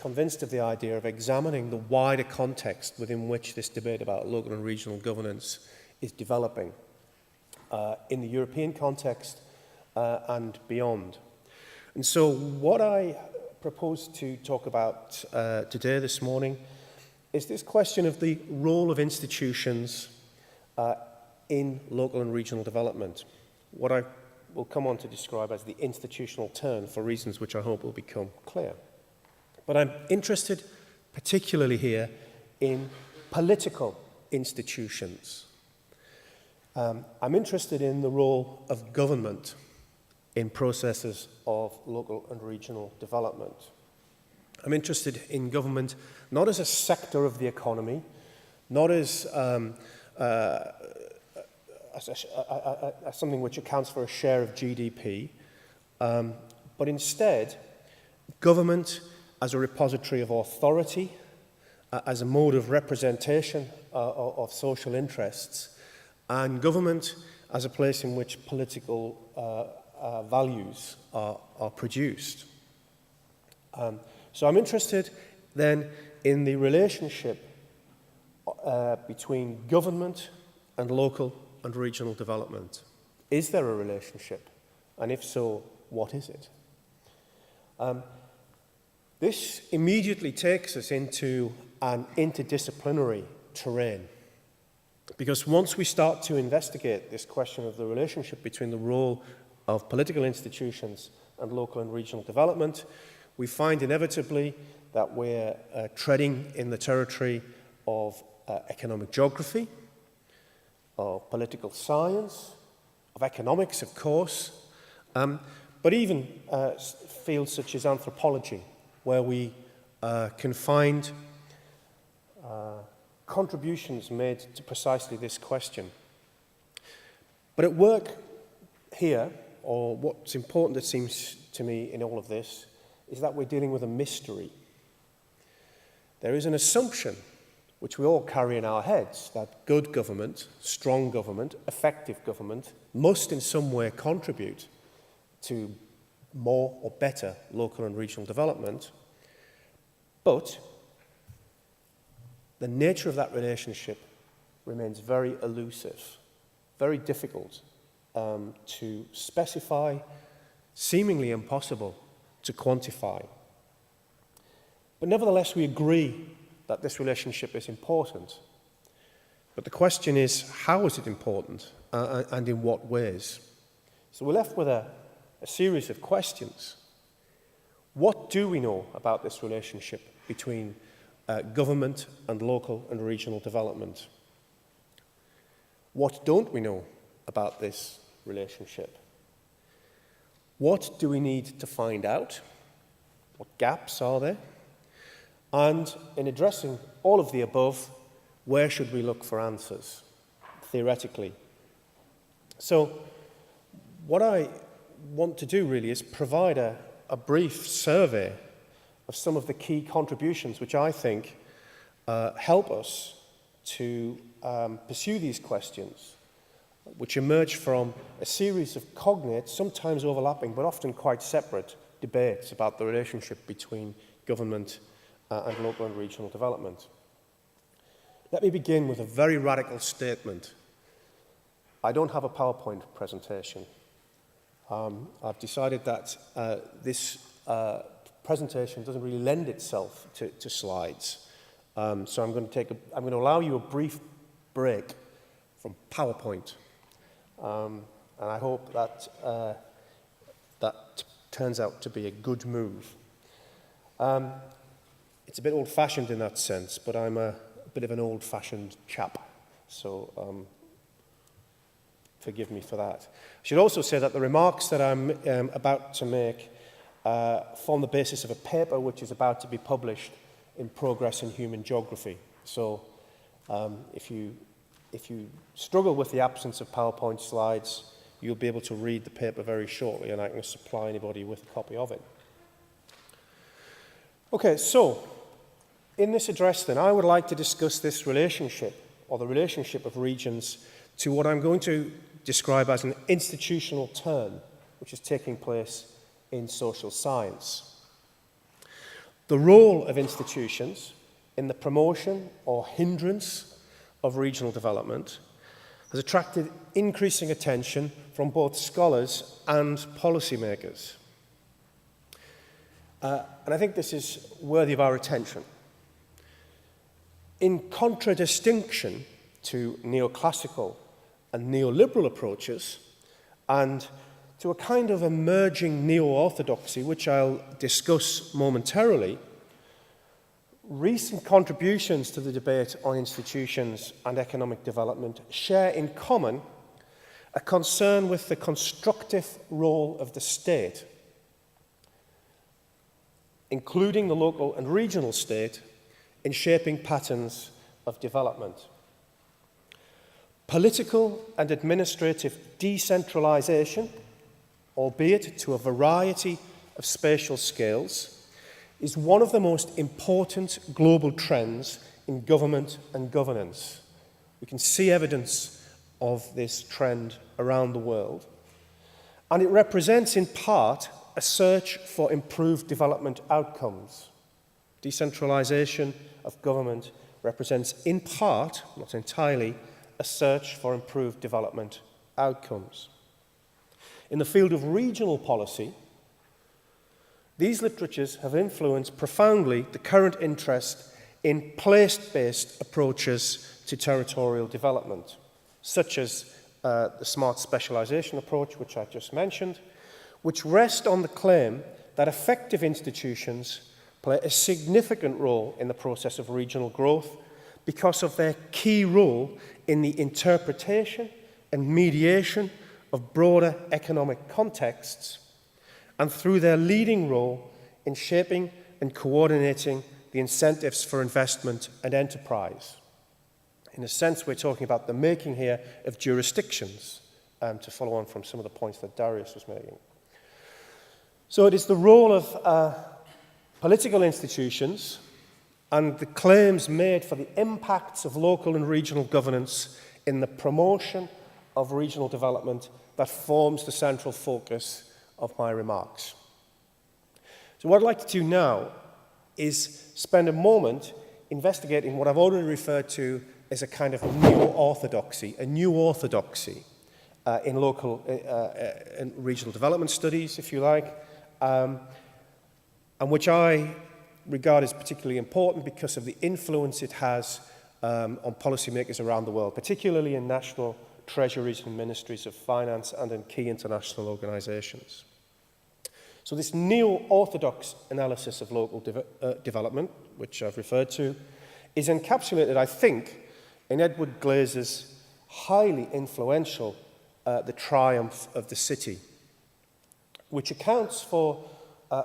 [SPEAKER 3] convinced of the idea of examining the wider context within which this debate about local and regional governance is developing in the European context and beyond. And so what I propose to talk about today, this morning, is this question of the role of institutions in local and regional development, what I will come on to describe as the institutional turn, for reasons which I hope will become clear. But I'm interested particularly here in political institutions. I'm interested in the role of government in processes of local and regional development. I'm interested in government not as a sector of the economy, not as something which accounts for a share of GDP, but instead government as a repository of authority, as a mode of representation of social interests, and government as a place in which political values are produced. So I'm interested then in the relationship between government and local and regional development. Is there a relationship? And if so, what is it? This immediately takes us into an interdisciplinary terrain, because once we start to investigate this question of the relationship between the role of political institutions and local and regional development, we find inevitably that we're treading in the territory of economic geography, of political science, of economics, of course, but even fields such as anthropology, where we can find contributions made to precisely this question. But at work here, or what's important, it seems to me, in all of this, is that we're dealing with a mystery. There is an assumption, which we all carry in our heads, that good government, strong government, effective government must in some way contribute to more or better local and regional development. But the nature of that relationship remains very elusive, very difficult to specify, seemingly impossible to quantify. But nevertheless, we agree that this relationship is important. But the question is, how is it important and in what ways? So we're left with a series of questions. What do we know about this relationship between government and local and regional development? What don't we know about this relationship? What do we need to find out? What gaps are there? And in addressing all of the above, where should we look for answers, theoretically? So what I want to do really is provide a brief survey of some of the key contributions which I think help us to pursue these questions which emerge from a series of cognate, sometimes overlapping, but often quite separate debates about the relationship between government and local and regional development. Let me begin with a very radical statement. I don't have a PowerPoint presentation. I've decided that this presentation doesn't really lend itself to slides. So I'm going to allow you a brief break from PowerPoint. And I hope that that turns out to be a good move. It's a bit old-fashioned in that sense, but I'm a bit of an old-fashioned chap. So forgive me for that. I should also say that the remarks that I'm about to make form the basis of a paper which is about to be published in Progress in Human Geography. So if you struggle with the absence of PowerPoint slides, you'll be able to read the paper very shortly, and I can supply anybody with a copy of it. Okay, so in this address then, I would like to discuss this relationship, or the relationship of regions, to what I'm going to describe as an institutional turn, which is taking place in social science. The role of institutions in the promotion or hindrance of regional development has attracted increasing attention from both scholars and policymakers. And I think this is worthy of our attention. In contradistinction to neoclassical and neoliberal approaches, and to a kind of emerging neo-orthodoxy, which I'll discuss momentarily, recent contributions to the debate on institutions and economic development share in common a concern with the constructive role of the state, including the local and regional state, in shaping patterns of development. Political and administrative decentralization, albeit to a variety of spatial scales, is one of the most important global trends in government and governance. We can see evidence of this trend around the world, and it represents in part a search for improved development outcomes. Decentralization of government represents in part, not entirely, a search for improved development outcomes. In the field of regional policy, these literatures have influenced profoundly the current interest in place-based approaches to territorial development, such as the smart specialization approach, which I just mentioned, which rest on the claim that effective institutions play a significant role in the process of regional growth because of their key role in the interpretation and mediation of broader economic contexts, and through their leading role in shaping and coordinating the incentives for investment and enterprise. In a sense, we're talking about the making here of jurisdictions, to follow on from some of the points that Darius was making. So it is the role of political institutions and the claims made for the impacts of local and regional governance in the promotion of regional development that forms the central focus of my remarks. So what I'd like to do now is spend a moment investigating what I've already referred to as a kind of neo-orthodoxy, a new orthodoxy in local and regional development studies, if you like, and which I regard as particularly important because of the influence it has on policymakers around the world, particularly in national treasuries and ministries of finance and in key international organizations. So this neo-orthodox analysis of local development, which I've referred to, is encapsulated, I think, in Edward Glaser's highly influential The Triumph of the City, which accounts for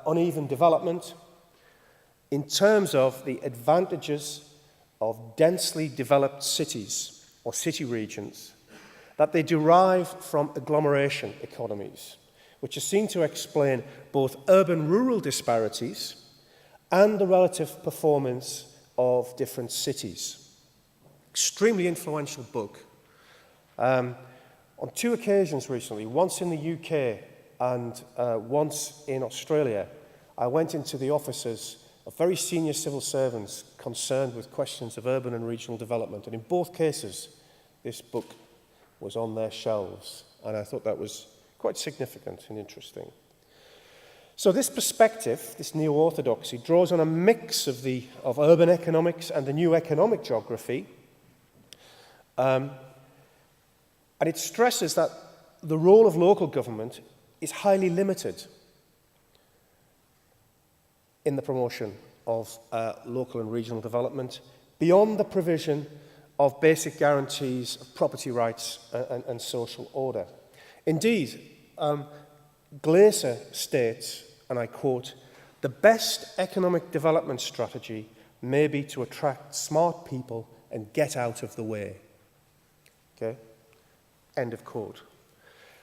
[SPEAKER 3] uneven development in terms of the advantages of densely developed cities or city regions that they derive from agglomeration economies, which are seen to explain both urban-rural disparities and the relative performance of different cities. Extremely influential book. On 2 occasions recently, once in the UK and once in Australia, I went into the offices of very senior civil servants concerned with questions of urban and regional development. And in both cases, this book was on their shelves. And I thought that was quite significant and interesting. So this perspective, this neo-orthodoxy, draws on a mix of urban economics and the new economic geography. And it stresses that the role of local government is highly limited in the promotion of local and regional development beyond the provision of basic guarantees of property rights and social order. Indeed, Glaser states, and I quote, "The best economic development strategy may be to attract smart people and get out of the way." Okay? End of quote.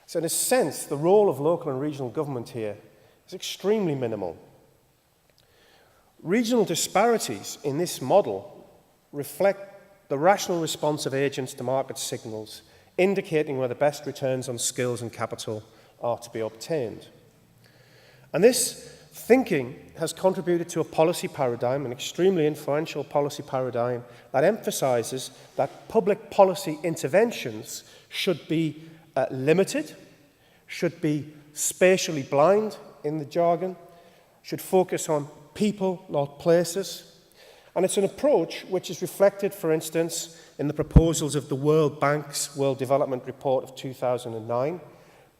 [SPEAKER 3] So in a sense, the role of local and regional government here is extremely minimal. Regional disparities in this model reflect the rational response of agents to market signals, indicating where the best returns on skills and capital are to be obtained. And this thinking has contributed to a policy paradigm, an extremely influential policy paradigm, that emphasizes that public policy interventions should be limited, should be spatially blind in the jargon, should focus on people, not places. And it's an approach which is reflected, for instance, in the proposals of the World Bank's World Development Report of 2009,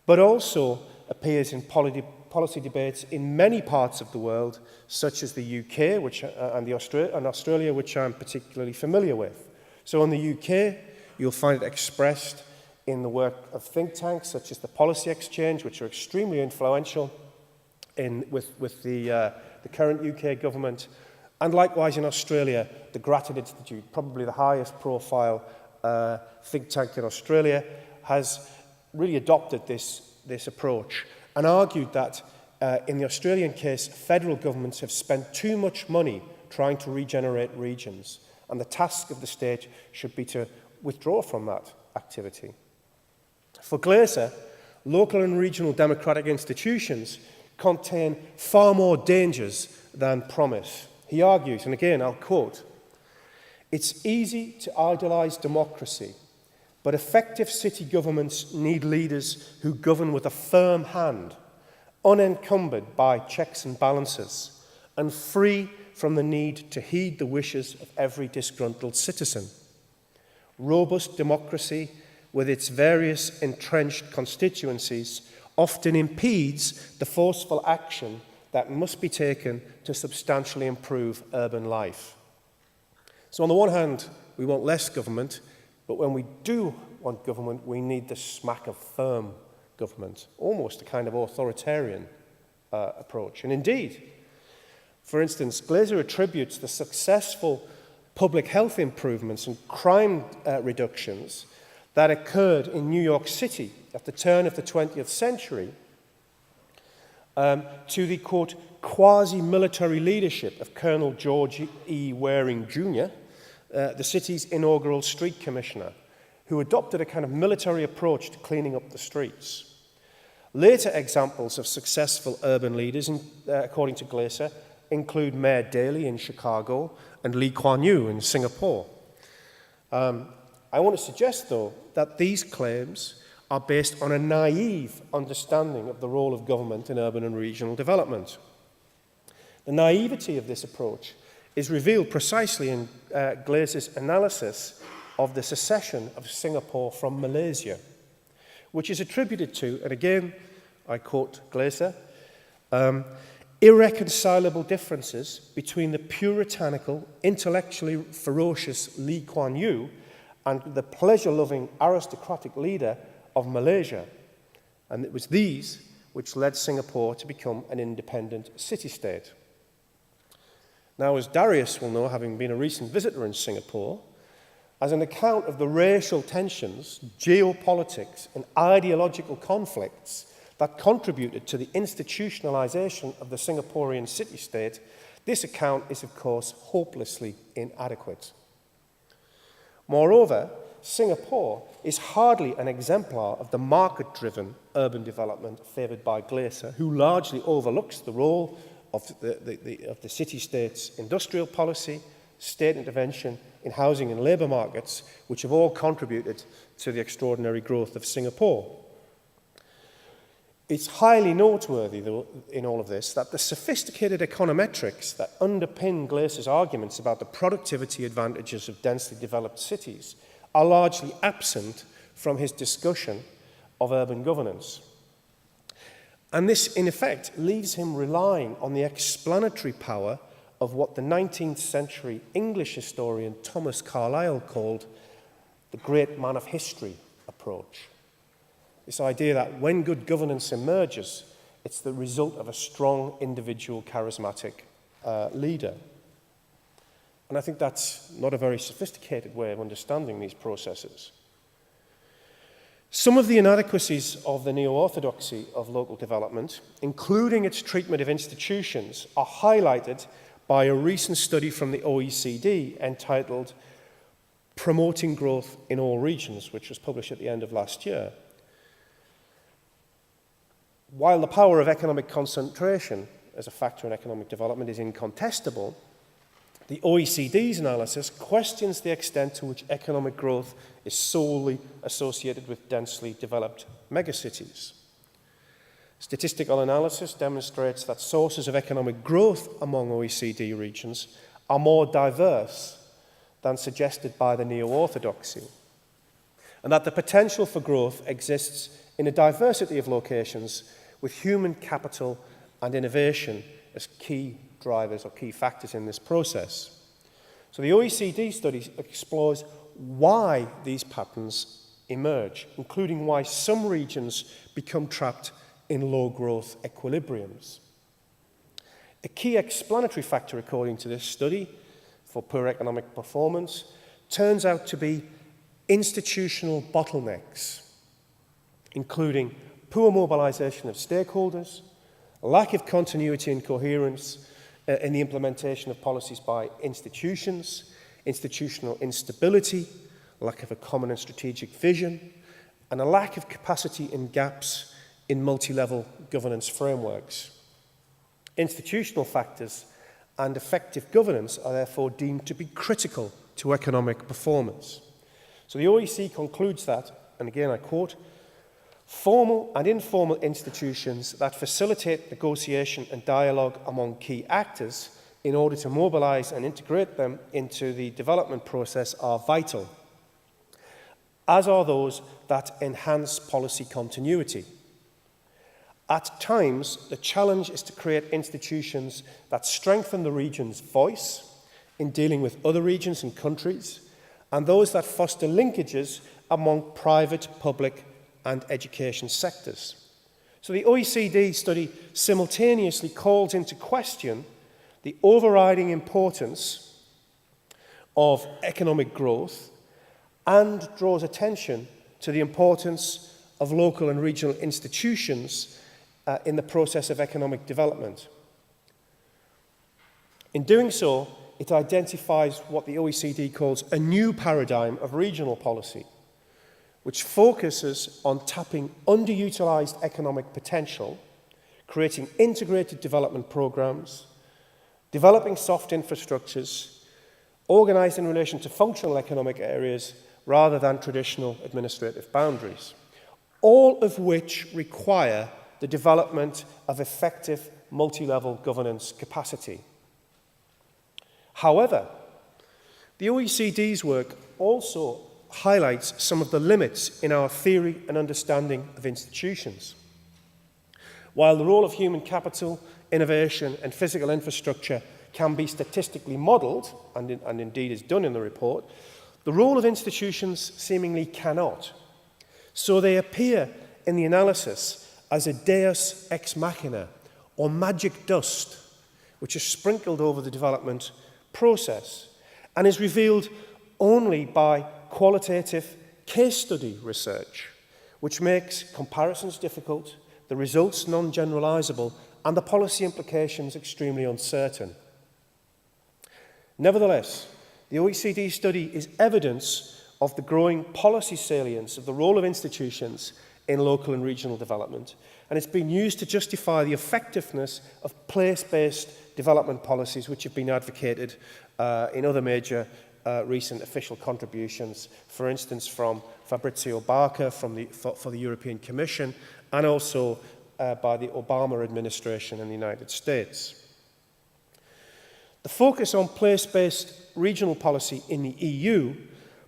[SPEAKER 3] but also appears in policy debates in many parts of the world, such as the UK and Australia, which I'm particularly familiar with. So in the UK, you'll find it expressed in the work of think tanks, such as the Policy Exchange, which are extremely influential with the current UK government. And likewise in Australia, the Grattan Institute, probably the highest profile think tank in Australia, has really adopted this approach and argued that in the Australian case, federal governments have spent too much money trying to regenerate regions, and the task of the state should be to withdraw from that activity. For Glaser, local and regional democratic institutions contain far more dangers than promise. He argues, and again I'll quote, "It's easy to idolize democracy, but effective city governments need leaders who govern with a firm hand, unencumbered by checks and balances, and free from the need to heed the wishes of every disgruntled citizen. Robust democracy, with its various entrenched constituencies, often impedes the forceful action that must be taken to substantially improve urban life." So on the one hand, we want less government, but when we do want government, we need the smack of firm government, almost a kind of authoritarian approach. And indeed, for instance, Glaser attributes the successful public health improvements and crime reductions that occurred in New York City at the turn of the 20th century to the, quote, quasi-military leadership of Colonel George E. Waring, Jr., the city's inaugural street commissioner, who adopted a kind of military approach to cleaning up the streets. Later examples of successful urban leaders, according to Glaser, include Mayor Daley in Chicago and Lee Kuan Yew in Singapore. I want to suggest, though, that these claims are based on a naive understanding of the role of government in urban and regional development. The naivety of this approach is revealed precisely in Glaser's analysis of the secession of Singapore from Malaysia, which is attributed to, and again, I quote Glaser, irreconcilable differences between the puritanical, intellectually ferocious Lee Kuan Yew and the pleasure-loving aristocratic leader of Malaysia. And it was these which led Singapore to become an independent city-state. Now, as Darius will know, having been a recent visitor in Singapore, as an account of the racial tensions, geopolitics, and ideological conflicts that contributed to the institutionalization of the Singaporean city-state, this account is, of course, hopelessly inadequate. Moreover, Singapore is hardly an exemplar of the market-driven urban development favoured by Glaser, who largely overlooks the role of the city-state's industrial policy, state intervention in housing and labour markets, which have all contributed to the extraordinary growth of Singapore. It's highly noteworthy, though, in all of this, that the sophisticated econometrics that underpin Glaser's arguments about the productivity advantages of densely developed cities are largely absent from his discussion of urban governance. And this, in effect, leaves him relying on the explanatory power of what the 19th century English historian Thomas Carlyle called the great man of history approach. This idea that when good governance emerges, it's the result of a strong individual charismatic leader. And I think that's not a very sophisticated way of understanding these processes. Some of the inadequacies of the neo-orthodoxy of local development, including its treatment of institutions, are highlighted by a recent study from the OECD entitled Promoting Growth in All Regions, which was published at the end of last year. While the power of economic concentration as a factor in economic development is incontestable, the OECD's analysis questions the extent to which economic growth is solely associated with densely developed megacities. Statistical analysis demonstrates that sources of economic growth among OECD regions are more diverse than suggested by the neo-orthodoxy, and that the potential for growth exists in a diversity of locations with human capital and innovation as key drivers or key factors in this process. So the OECD study explores why these patterns emerge, including why some regions become trapped in low-growth equilibriums. A key explanatory factor, according to this study, for poor economic performance turns out to be institutional bottlenecks, including poor mobilization of stakeholders, a lack of continuity and coherence in the implementation of policies by institutions, institutional instability, lack of a common and strategic vision, and a lack of capacity and gaps in multi-level governance frameworks. Institutional factors and effective governance are therefore deemed to be critical to economic performance. So the OECD concludes that, and again I quote, formal and informal institutions that facilitate negotiation and dialogue among key actors in order to mobilize and integrate them into the development process are vital, as are those that enhance policy continuity. At times, the challenge is to create institutions that strengthen the region's voice in dealing with other regions and countries, and those that foster linkages among private, public, and education sectors. So the OECD study simultaneously calls into question the overriding importance of economic growth and draws attention to the importance of local and regional institutions in the process of economic development. In doing so, it identifies what the OECD calls a new paradigm of regional policy, which focuses on tapping underutilized economic potential, creating integrated development programs, developing soft infrastructures, organized in relation to functional economic areas rather than traditional administrative boundaries, all of which require the development of effective multi-level governance capacity. However, the OECD's work also highlights some of the limits in our theory and understanding of institutions. While the role of human capital, innovation, and physical infrastructure can be statistically modelled, and indeed is done in the report, the role of institutions seemingly cannot. So they appear in the analysis as a deus ex machina, or magic dust, which is sprinkled over the development process and is revealed only by qualitative case study research, which makes comparisons difficult, the results non-generalizable, and the policy implications extremely uncertain. Nevertheless, the OECD study is evidence of the growing policy salience of the role of institutions in local and regional development, and it's been used to justify the effectiveness of place-based development policies which have been advocated in other major recent official contributions, for instance from Fabrizio Barca for the European Commission, and also by the Obama administration in the United States. The focus on place-based regional policy in the EU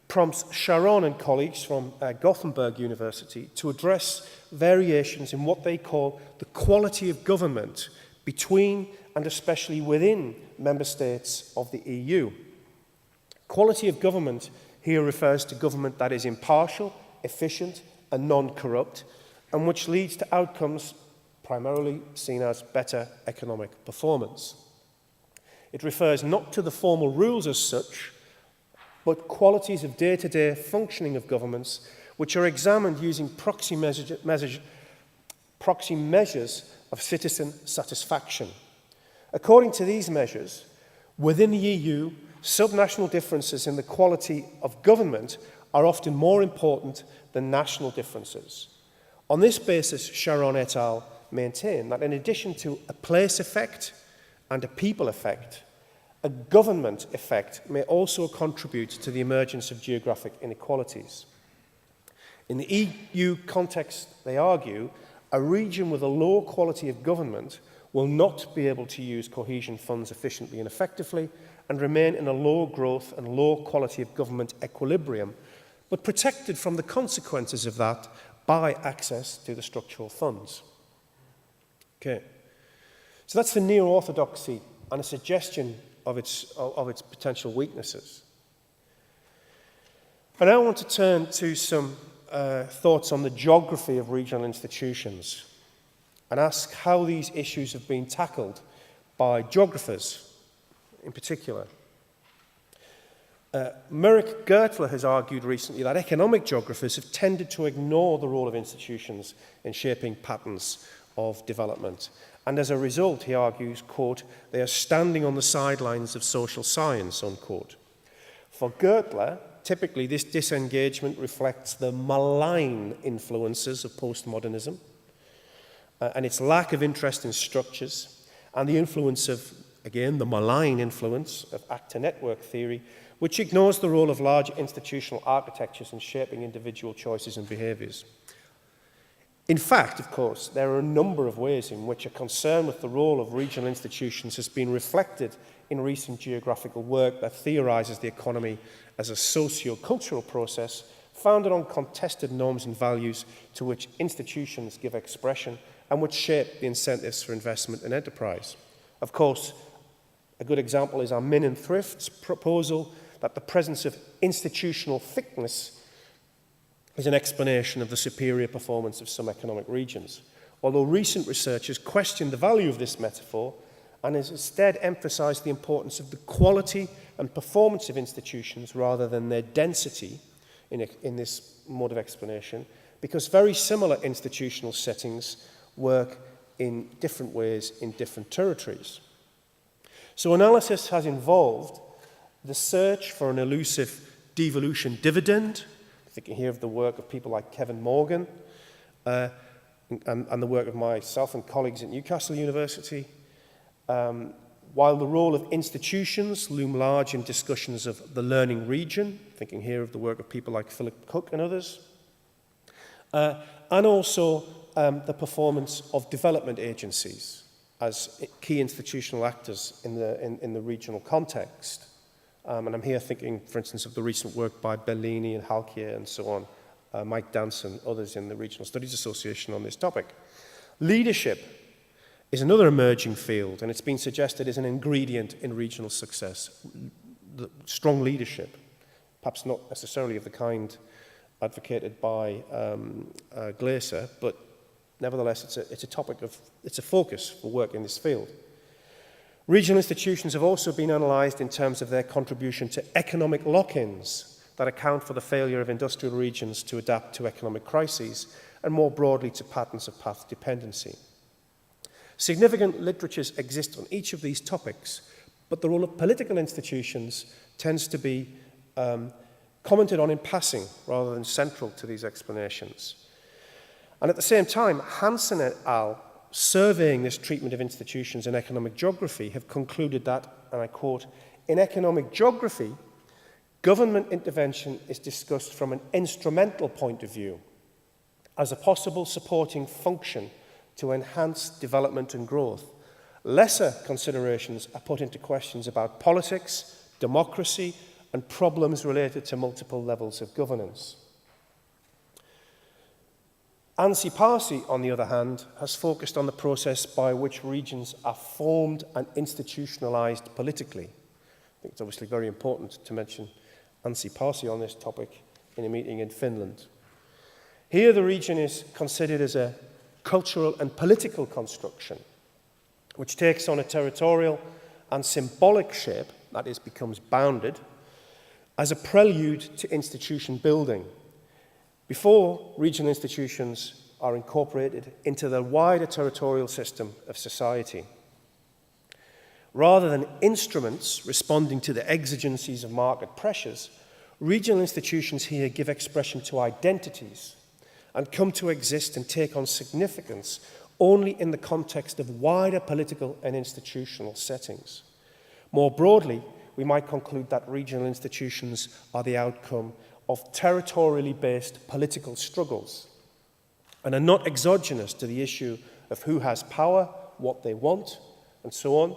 [SPEAKER 3] prompts Sharon and colleagues from Gothenburg University to address variations in what they call the quality of government between and especially within member states of the EU. Quality of government here refers to government that is impartial, efficient and non-corrupt, and which leads to outcomes primarily seen as better economic performance. It refers not to the formal rules as such, but qualities of day-to-day functioning of governments which are examined using proxy measures of citizen satisfaction. According to these measures, within the EU, subnational differences in the quality of government are often more important than national differences. On this basis, Sharon et al. Maintain that in addition to a place effect and a people effect, a government effect may also contribute to the emergence of geographic inequalities. In the EU context, they argue, a region with a low quality of government will not be able to use cohesion funds efficiently and effectively and remain in a low growth and low quality of government equilibrium, but protected from the consequences of that by access to the structural funds. Okay, so that's the neo-orthodoxy and a suggestion of its potential weaknesses. And now I want to turn to some thoughts on the geography of regional institutions and ask how these issues have been tackled by geographers in particular. Merrick Gertler has argued recently that economic geographers have tended to ignore the role of institutions in shaping patterns of development. And as a result, he argues, quote, they are standing on the sidelines of social science, unquote. For Gertler, typically this disengagement reflects the malign influences of postmodernism and its lack of interest in structures and the influence of, again, the malign influence of actor-network theory, which ignores the role of large institutional architectures in shaping individual choices and behaviours. In fact, of course, there are a number of ways in which a concern with the role of regional institutions has been reflected in recent geographical work that theorises the economy as a socio-cultural process founded on contested norms and values to which institutions give expression and which shape the incentives for investment and enterprise. Of course, a good example is Min and Thrift's proposal that the presence of institutional thickness is an explanation of the superior performance of some economic regions. Although recent research has questioned the value of this metaphor and has instead emphasised the importance of the quality and performance of institutions rather than their density in this mode of explanation, because very similar institutional settings work in different ways in different territories. So analysis has involved the search for an elusive devolution dividend, thinking here of the work of people like Kevin Morgan and the work of myself and colleagues at Newcastle University, while the role of institutions loom large in discussions of the learning region, thinking here of the work of people like Philip Cook and others, and also the performance of development agencies as key institutional actors in the regional context. And I'm here thinking, for instance, of the recent work by Bellini and Halkier and so on, Mike Danson, others in the Regional Studies Association on this topic. Leadership is another emerging field, and it's been suggested as an ingredient in regional success. Strong leadership, perhaps not necessarily of the kind advocated by Glaser, but nevertheless it's a focus for work in this field. Regional institutions have also been analysed in terms of their contribution to economic lock-ins that account for the failure of industrial regions to adapt to economic crises and more broadly to patterns of path dependency. Significant literatures exist on each of these topics, but the role of political institutions tends to be commented on in passing rather than central to these explanations. And at the same time, Hansen et al., surveying this treatment of institutions in economic geography, have concluded that, and I quote, "In economic geography, government intervention is discussed from an instrumental point of view as a possible supporting function to enhance development and growth. Lesser considerations are put into questions about politics, democracy, and problems related to multiple levels of governance." Ansi Parsi, on the other hand, has focused on the process by which regions are formed and institutionalized politically. I think it's obviously very important to mention Ansi Parsi on this topic in a meeting in Finland. Here, the region is considered as a cultural and political construction, which takes on a territorial and symbolic shape, that is, becomes bounded, as a prelude to institution building, before regional institutions are incorporated into the wider territorial system of society. Rather than instruments responding to the exigencies of market pressures, regional institutions here give expression to identities and come to exist and take on significance only in the context of wider political and institutional settings. More broadly, we might conclude that regional institutions are the outcome of territorially based political struggles and are not exogenous to the issue of who has power, what they want, and so on,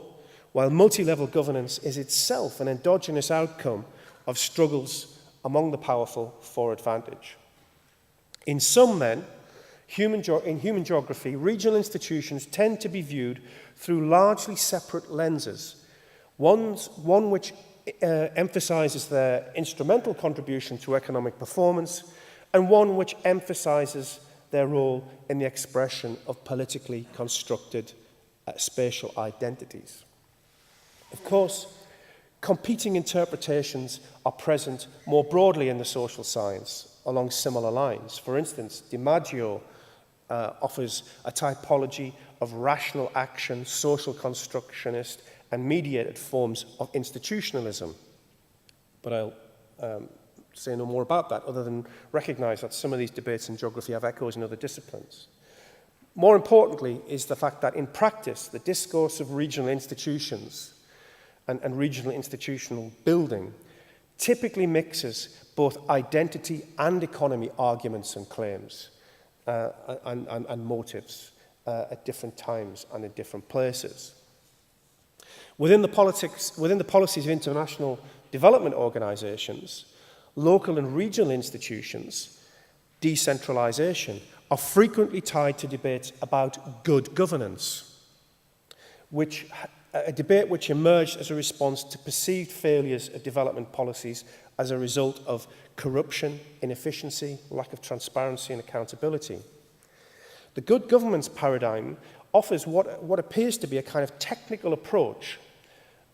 [SPEAKER 3] while multi-level governance is itself an endogenous outcome of struggles among the powerful for advantage. In sum, then, in human geography, regional institutions tend to be viewed through largely separate lenses, one which emphasizes their instrumental contribution to economic performance, and one which emphasizes their role in the expression of politically constructed spatial identities. Of course, competing interpretations are present more broadly in the social science along similar lines. For instance, DiMaggio offers a typology of rational action, social constructionist, and mediated forms of institutionalism. But I'll say no more about that other than recognize that some of these debates in geography have echoes in other disciplines. More importantly is the fact that in practice, the discourse of regional institutions and regional institutional building typically mixes both identity and economy arguments and claims and motives at different times and in different places. Within the policies of international development organizations, local and regional institutions, decentralization, are frequently tied to debates about good governance, a debate which emerged as a response to perceived failures of development policies as a result of corruption, inefficiency, lack of transparency and accountability. The good governance paradigm offers what appears to be a kind of technical approach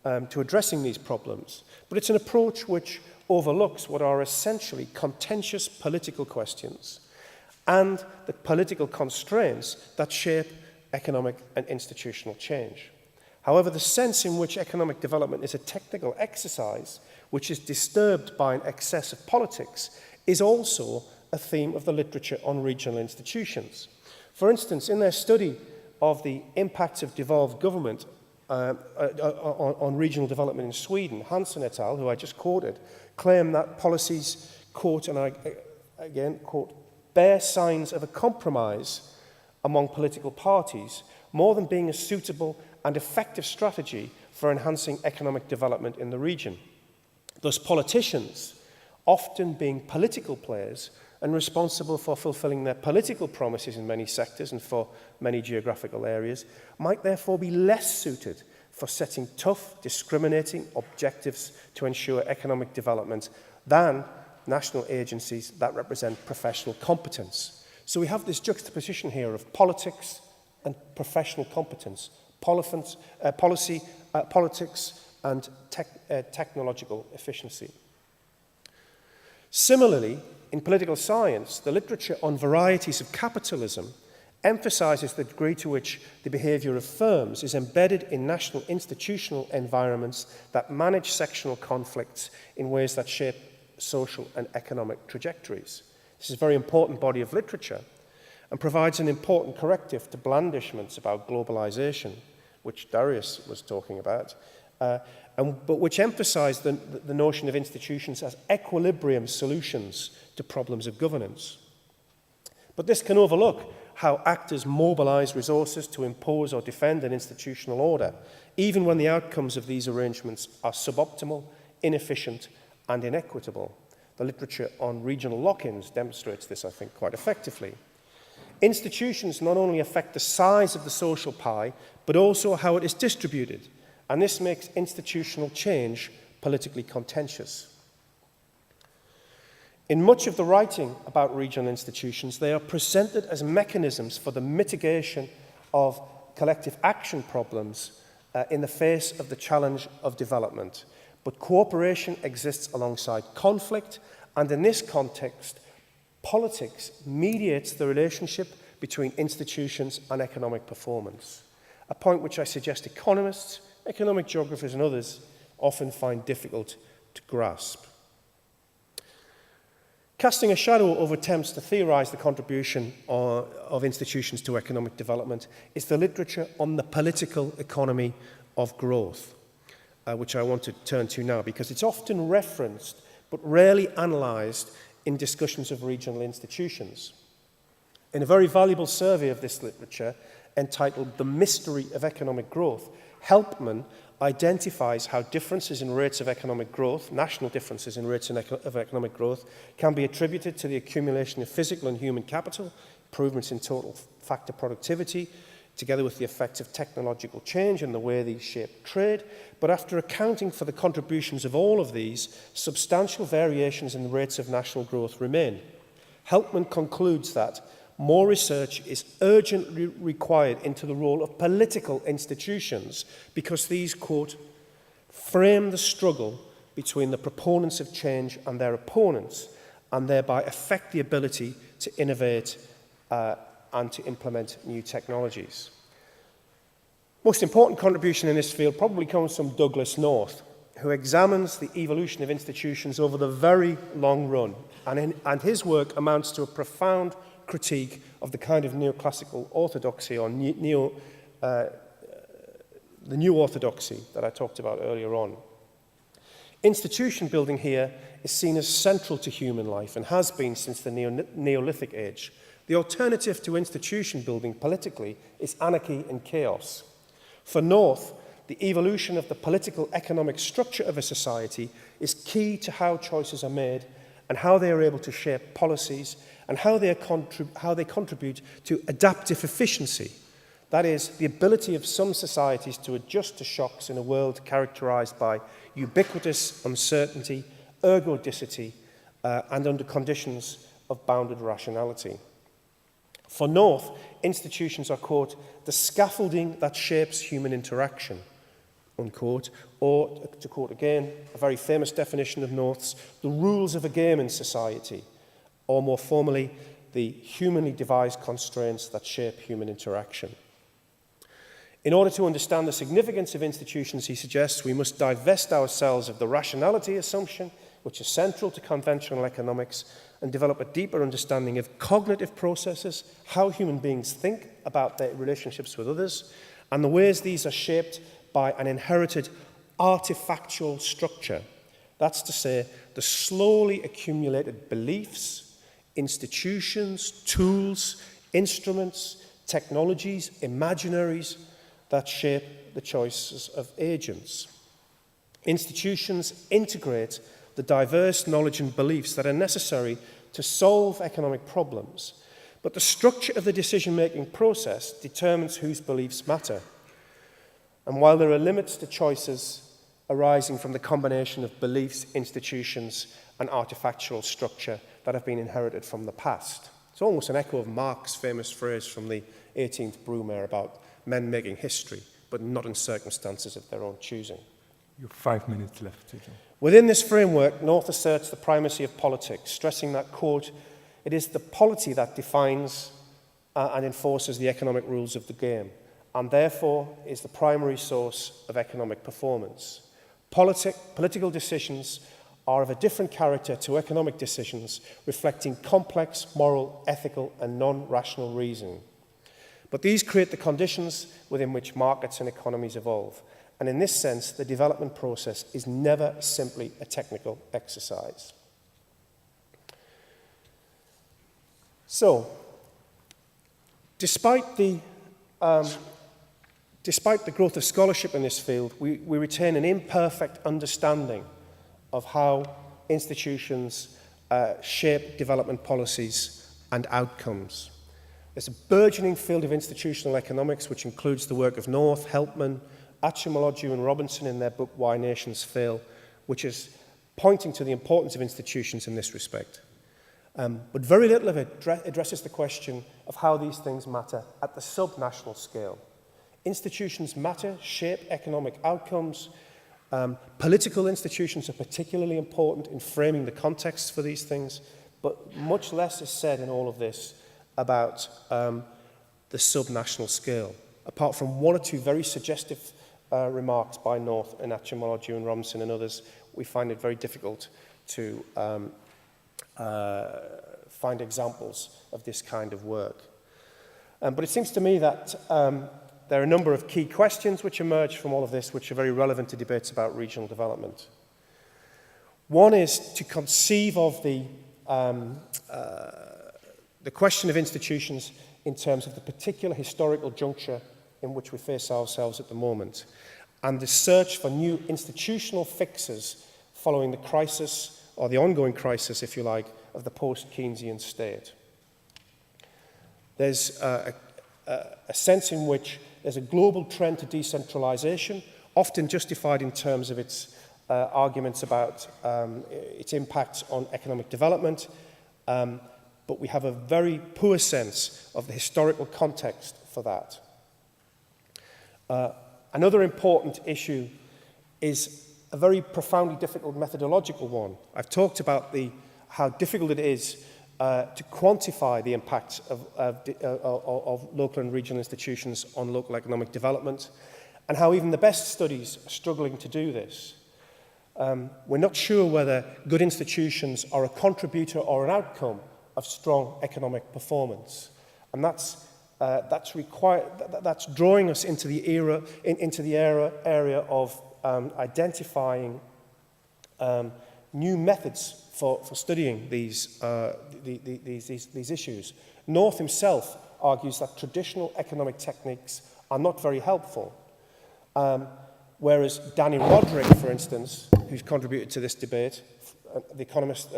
[SPEAKER 3] to addressing these problems, but it's an approach which overlooks what are essentially contentious political questions and the political constraints that shape economic and institutional change. However, the sense in which economic development is a technical exercise which is disturbed by an excess of politics is also a theme of the literature on regional institutions. For instance, in their study of the impacts of devolved government on regional development in Sweden, Hansen et al., who I just quoted, claim that policies, quote, and I again quote, bear signs of a compromise among political parties more than being a suitable and effective strategy for enhancing economic development in the region. Thus, politicians, often being political players and responsible for fulfilling their political promises in many sectors and for many geographical areas, might therefore be less suited for setting tough, discriminating objectives to ensure economic development than national agencies that represent professional competence. So we have this juxtaposition here of politics and professional competence, politics and technological efficiency. Similarly, in political science, the literature on varieties of capitalism emphasizes the degree to which the behavior of firms is embedded in national institutional environments that manage sectional conflicts in ways that shape social and economic trajectories. This is a very important body of literature and provides an important corrective to blandishments about globalization, which Darius was talking about, but which emphasize the notion of institutions as equilibrium solutions to problems of governance. But this can overlook how actors mobilize resources to impose or defend an institutional order, even when the outcomes of these arrangements are suboptimal, inefficient, and inequitable. The literature on regional lock-ins demonstrates this, I think, quite effectively. Institutions not only affect the size of the social pie, but also how it is distributed, and this makes institutional change politically contentious. In much of the writing about regional institutions, they are presented as mechanisms for the mitigation of collective action problems in the face of the challenge of development. But cooperation exists alongside conflict, and in this context, politics mediates the relationship between institutions and economic performance, a point which I suggest economists, economic geographers, and others often find difficult to grasp. Casting a shadow over attempts to theorize the contribution of institutions to economic development is the literature on the political economy of growth, which I want to turn to now, because it's often referenced but rarely analysed in discussions of regional institutions. In a very valuable survey of this literature entitled The Mystery of Economic Growth, Helpman identifies how differences in rates of economic growth, national differences in rates of economic growth, can be attributed to the accumulation of physical and human capital, improvements in total factor productivity, together with the effects of technological change and the way these shape trade. But after accounting for the contributions of all of these, substantial variations in the rates of national growth remain. Helpman concludes that more research is urgently required into the role of political institutions because these, quote, frame the struggle between the proponents of change and their opponents and thereby affect the ability to innovate and to implement new technologies. Most important contribution in this field probably comes from Douglas North, who examines the evolution of institutions over the very long run, and his work amounts to a profound critique of the kind of neoclassical orthodoxy or the new orthodoxy that I talked about earlier on. Institution building here is seen as central to human life and has been since the Neolithic age. The alternative to institution building politically is anarchy and chaos. For North, the evolution of the political economic structure of a society is key to how choices are made and how they are able to shape policies and how they contribute to adaptive efficiency. That is, the ability of some societies to adjust to shocks in a world characterized by ubiquitous uncertainty, ergodicity, and under conditions of bounded rationality. For North, institutions are, quote, the scaffolding that shapes human interaction, unquote, or, to quote again, a very famous definition of North's, the rules of a game in society, or more formally, the humanly devised constraints that shape human interaction. In order to understand the significance of institutions, he suggests we must divest ourselves of the rationality assumption, which is central to conventional economics, and develop a deeper understanding of cognitive processes, how human beings think about their relationships with others, and the ways these are shaped by an inherited artifactual structure. That's to say, the slowly accumulated beliefs, institutions, tools, instruments, technologies, imaginaries that shape the choices of agents. Institutions integrate the diverse knowledge and beliefs that are necessary to solve economic problems, but the structure of the decision-making process determines whose beliefs matter. And while there are limits to choices arising from the combination of beliefs, institutions, and artifactual structure that have been inherited from the past. It's almost an echo of Marx's famous phrase from the 18th Brumaire about men making history, but not in circumstances of their own choosing.
[SPEAKER 1] You have 5 minutes left, Tito.
[SPEAKER 3] Within this framework, North asserts the primacy of politics, stressing that, quote, it is the polity that defines and enforces the economic rules of the game, and therefore is the primary source of economic performance. Political decisions are of a different character to economic decisions reflecting complex moral, ethical and non-rational reasoning. But these create the conditions within which markets and economies evolve. And in this sense, the development process is never simply a technical exercise. So, despite the growth of scholarship in this field, we retain an imperfect understanding of how institutions shape development policies and outcomes. There's a burgeoning field of institutional economics, which includes the work of North, Helpman, Acemoglu and Robinson in their book Why Nations Fail, which is pointing to the importance of institutions in this respect. But very little of it addresses the question of how these things matter at the subnational scale. Institutions matter, shape economic outcomes. Political institutions are particularly important in framing the context for these things, but much less is said in all of this about the subnational scale, apart from one or two very suggestive remarks by North and Acemoglu and Robinson and others. We find it very difficult to find examples of this kind of work. But it seems to me that there are a number of key questions which emerge from all of this, which are very relevant to debates about regional development. One is to conceive of the question of institutions in terms of the particular historical juncture in which we face ourselves at the moment, and the search for new institutional fixes following the crisis, or the ongoing crisis, if you like, of the post-Keynesian state. There's a sense in which there's a global trend to decentralization, often justified in terms of its arguments about its impacts on economic development, but we have a very poor sense of the historical context for that. Another important issue is a very profoundly difficult methodological one. I've talked about how difficult it is to quantify the impacts of local and regional institutions on local economic development, and how even the best studies are struggling to do this. We're not sure whether good institutions are a contributor or an outcome of strong economic performance, and that's drawing us into the area of identifying new methods for studying these issues. North himself argues that traditional economic techniques are not very helpful, whereas Danny Roderick, for instance, who's contributed to this debate, the economist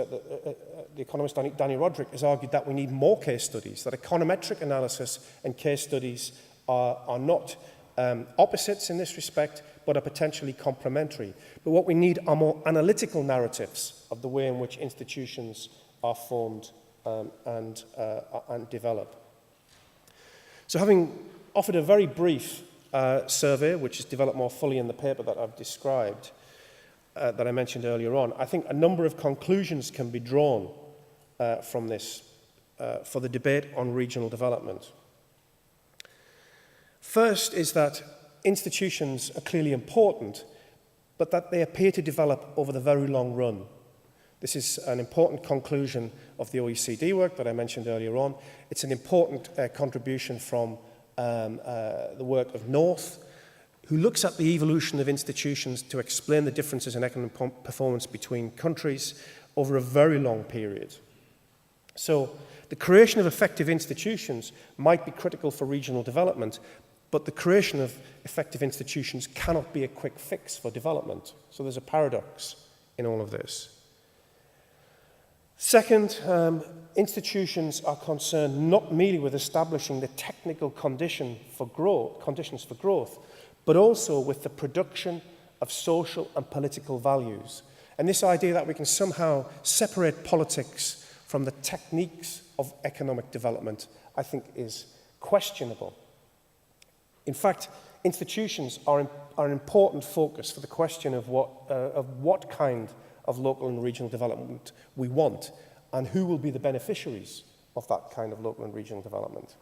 [SPEAKER 3] Danny Roderick has argued that we need more case studies, that econometric analysis and case studies are not opposites in this respect, but are potentially complementary. But what we need are more analytical narratives of the way in which institutions are formed and develop. So having offered a very brief survey, which is developed more fully in the paper that I've described, that I mentioned earlier on, I think a number of conclusions can be drawn from this for the debate on regional development. First is that institutions are clearly important, but that they appear to develop over the very long run. This is an important conclusion of the OECD work that I mentioned earlier on. It's an important contribution from the work of North, who looks at the evolution of institutions to explain the differences in economic performance between countries over a very long period. So the creation of effective institutions might be critical for regional development, but the creation of effective institutions cannot be a quick fix for development. So there's a paradox in all of this. Second, institutions are concerned not merely with establishing the technical conditions for growth, but also with the production of social and political values. And this idea that we can somehow separate politics from the techniques of economic development, I think, is questionable. In fact, institutions are an important focus for the question of what kind of local and regional development we want, and who will be the beneficiaries of that kind of local and regional development.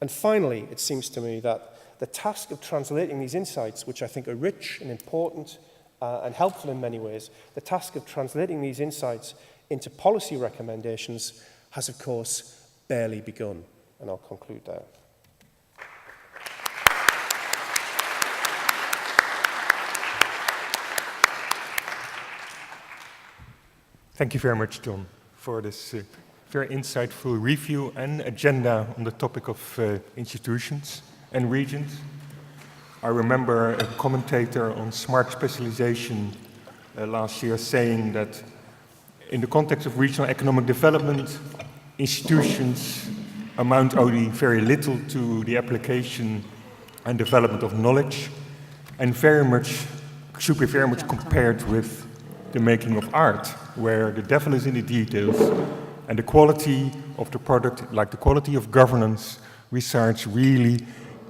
[SPEAKER 3] And finally, it seems to me that the task of translating these insights, which I think are rich and important and helpful in many ways, the task of translating these insights into policy recommendations has, of course, barely begun. And I'll conclude there.
[SPEAKER 1] Thank you very much, John, for this very insightful review and agenda on the topic of institutions and regions. I remember a commentator on smart specialization last year saying that in the context of regional economic development, institutions amount only very little to the application and development of knowledge, and should be very much compared with the making of art, where the devil is in the details, and the quality of the product, like the quality of governance, resides really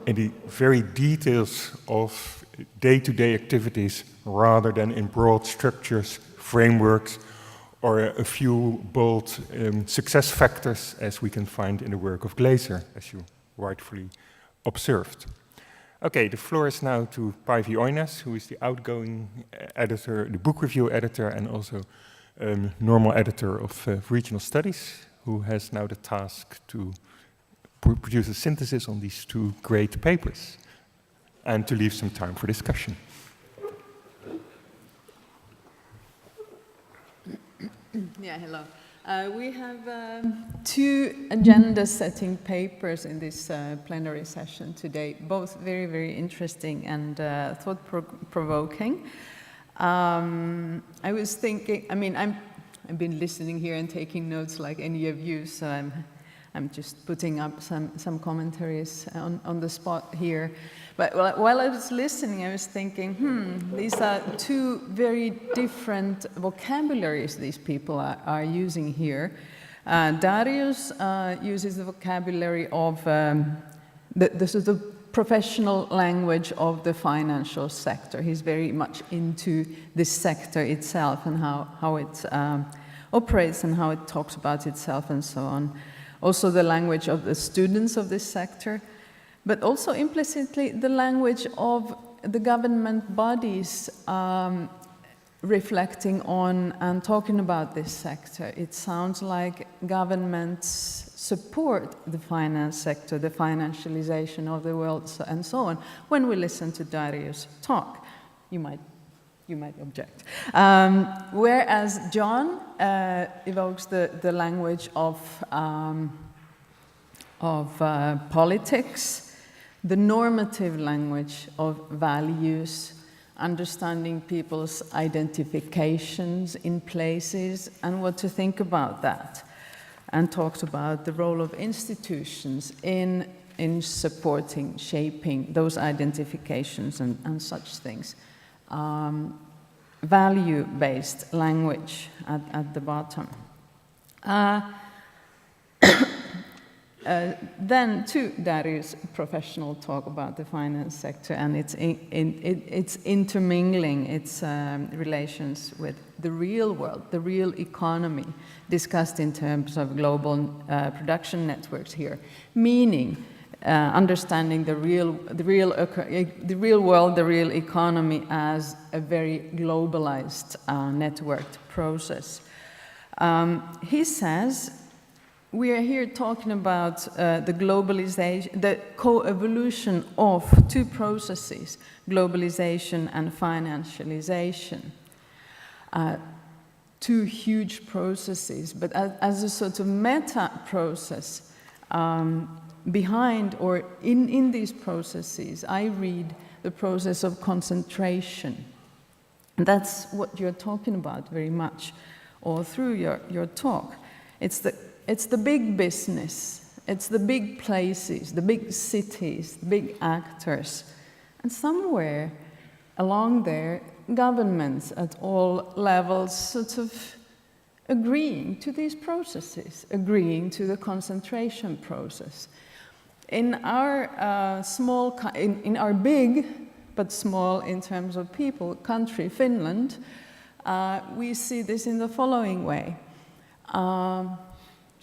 [SPEAKER 1] in the very details of day-to-day activities, rather than in broad structures, frameworks, or a few bold success factors, as we can find in the work of Glaser, as you rightfully observed. Okay, the floor is now to Päivi Oinas, who is the outgoing editor, the book review editor, and also normal editor of Regional Studies, who has now the task to produce a synthesis on these two great papers, and to leave some time for discussion.
[SPEAKER 4] Yeah, hello. We have two agenda-setting papers in this plenary session today, both very, very interesting and thought-provoking. I was thinking, I mean, I've been listening here and taking notes like any of you, so I'm just putting up some commentaries on the spot here. But while I was listening, I was thinking, these are two very different vocabularies these people are using here. Darius uses the vocabulary of the sort of professional language of the financial sector. He's very much into this sector itself and how it operates and how it talks about itself and so on. Also the language of the students of this sector, but also implicitly the language of the government bodies reflecting on and talking about this sector. It sounds like governments support the finance sector, the financialization of the world, and so on. When we listen to Darius talk, you might object. Whereas John evokes the language of politics, the normative language of values, understanding people's identifications in places and what to think about that, and talked about the role of institutions in supporting, shaping those identifications and such things. Value-based language at the bottom. Then too, Darius' professional talk about the finance sector and its intermingling, its relations with the real world, the real economy, discussed in terms of global production networks here, meaning understanding the real world, the real economy as a very globalized, networked process. He says, we are here talking about the globalization, the co-evolution of two processes, globalization and financialization. Two huge processes, but as a sort of meta process, behind or in these processes, I read the process of concentration. And that's what you're talking about very much all through your talk. It's the big business, it's the big places, the big cities, the big actors. And somewhere along there, governments at all levels sort of agreeing to these processes, agreeing to the concentration process. In our in our big, but small in terms of people, country, Finland, we see this in the following way.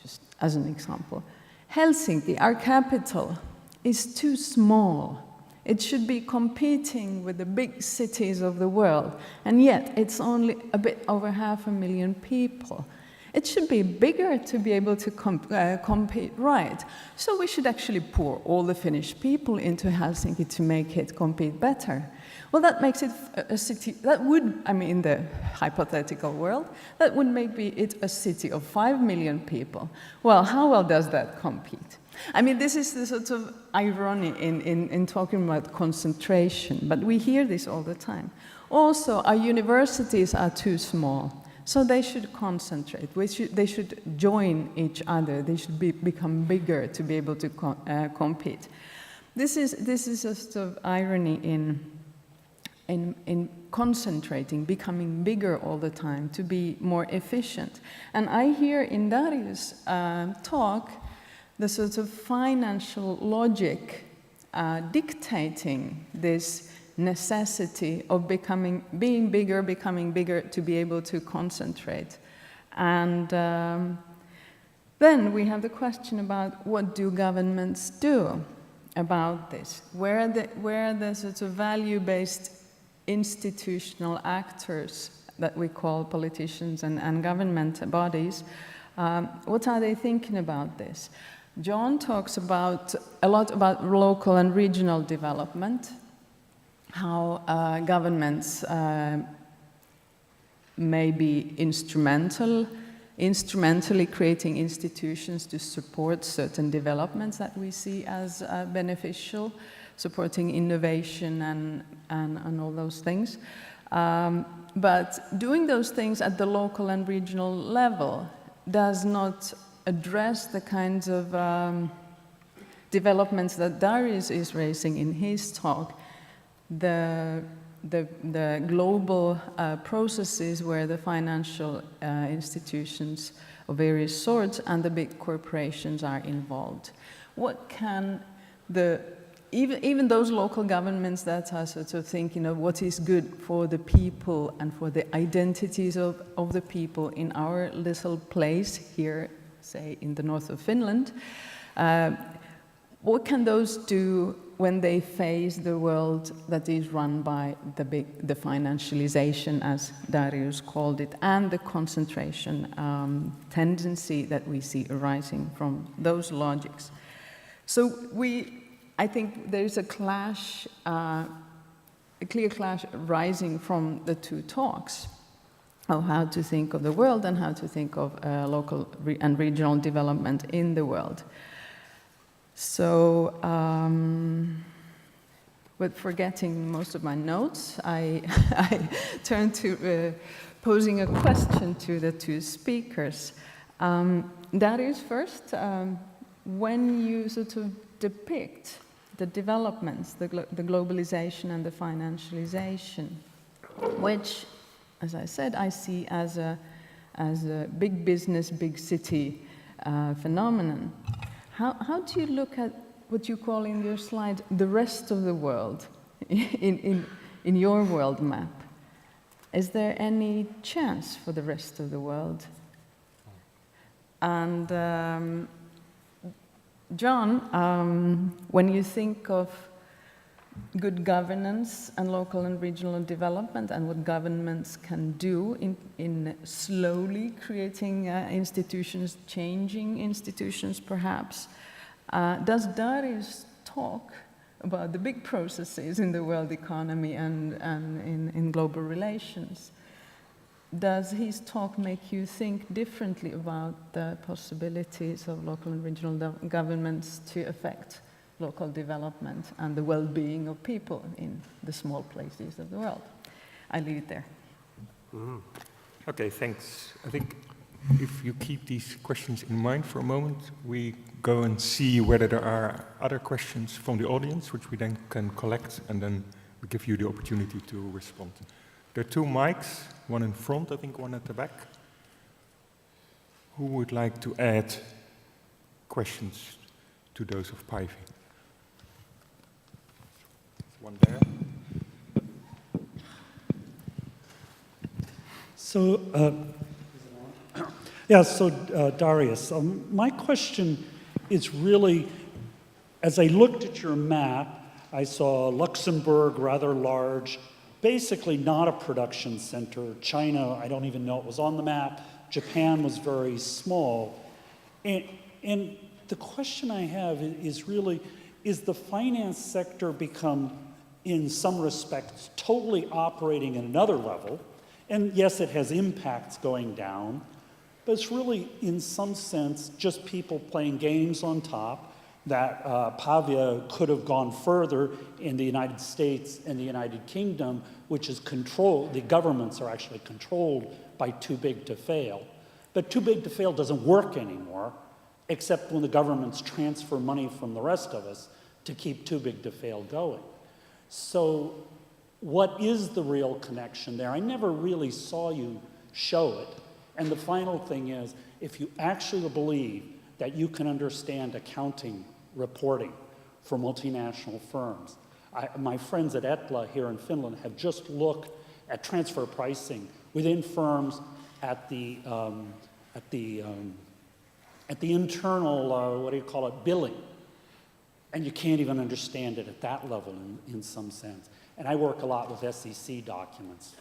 [SPEAKER 4] Just as an example, Helsinki, our capital, is too small. It should be competing with the big cities of the world, and yet it's only a bit over 500,000 people. It should be bigger to be able to compete, right? So we should actually pour all the Finnish people into Helsinki to make it compete better. Well, that makes it a city, that would, I mean, in the hypothetical world, that would make it a city of 5 million people. Well, how well does that compete? I mean, this is the sort of irony in talking about concentration, but we hear this all the time. Also, our universities are too small, so they should concentrate. They should join each other. They should become bigger to be able to compete. This is a sort of irony in concentrating, becoming bigger all the time to be more efficient. And I hear in Darius' talk the sort of financial logic dictating this necessity of being bigger, becoming bigger to be able to concentrate. And then we have the question about what do governments do about this? Where are the sort of value-based institutional actors that we call politicians and government bodies, what are they thinking about this? John talks a lot about local and regional development, how governments may be instrumentally creating institutions to support certain developments that we see as beneficial, supporting innovation and all those things. But doing those things at the local and regional level does not address the kinds of developments that Darius is raising in his talk, the global processes where the financial institutions of various sorts and the big corporations are involved. What can even those local governments that are sort of thinking of what is good for the people and for the identities of the people in our little place here, say in the north of Finland, what can those do when they face the world that is run by the financialization, as Darius called it, and the concentration tendency that we see arising from those logics? So I think there's a clash, a clear clash rising from the two talks of how to think of the world and how to think of local and regional development in the world. So, with forgetting most of my notes, I turn to posing a question to the two speakers. Darius first, when you sort of depict the developments, the globalization and the financialization, which, as I said, I see as a big business, big city phenomenon. How do you look at what you call in your slide the rest of the world in your world map? Is there any chance for the rest of the world? And John, when you think of good governance and local and regional development and what governments can do in slowly creating institutions, changing institutions perhaps, does Darius talk about the big processes in the world economy and in global relations? Does his talk make you think differently about the possibilities of local and regional governments to affect local development and the well-being of people in the small places of the world? I leave it there.
[SPEAKER 1] Mm-hmm. Okay, thanks. I think if you keep these questions in mind for a moment, we go and see whether there are other questions from the audience, which we then can collect, and then we give you the opportunity to respond. There are two mics, one in front, I think one at the back. Who would like to add questions to those of Päivi? One there.
[SPEAKER 5] So, Darius, my question is really, as I looked at your map, I saw Luxembourg, rather large, basically not a production center. China, I don't even know it was on the map. Japan was very small. And the question I have is really, is the finance sector become, in some respects, totally operating at another level? And yes, it has impacts going down, but it's really, in some sense, just people playing games on top, that Pavia could have gone further in the United States and the United Kingdom, which is controlled, the governments are actually controlled by too big to fail. But too big to fail doesn't work anymore, except when the governments transfer money from the rest of us to keep too big to fail going. So what is the real connection there? I never really saw you show it. And the final thing is, if you actually believe that you can understand accounting reporting for multinational firms, my friends at Etla here in Finland have just looked at transfer pricing within firms at the internal, what do you call it, billing. And you can't even understand it at that level in some sense. And I work a lot with SEC documents.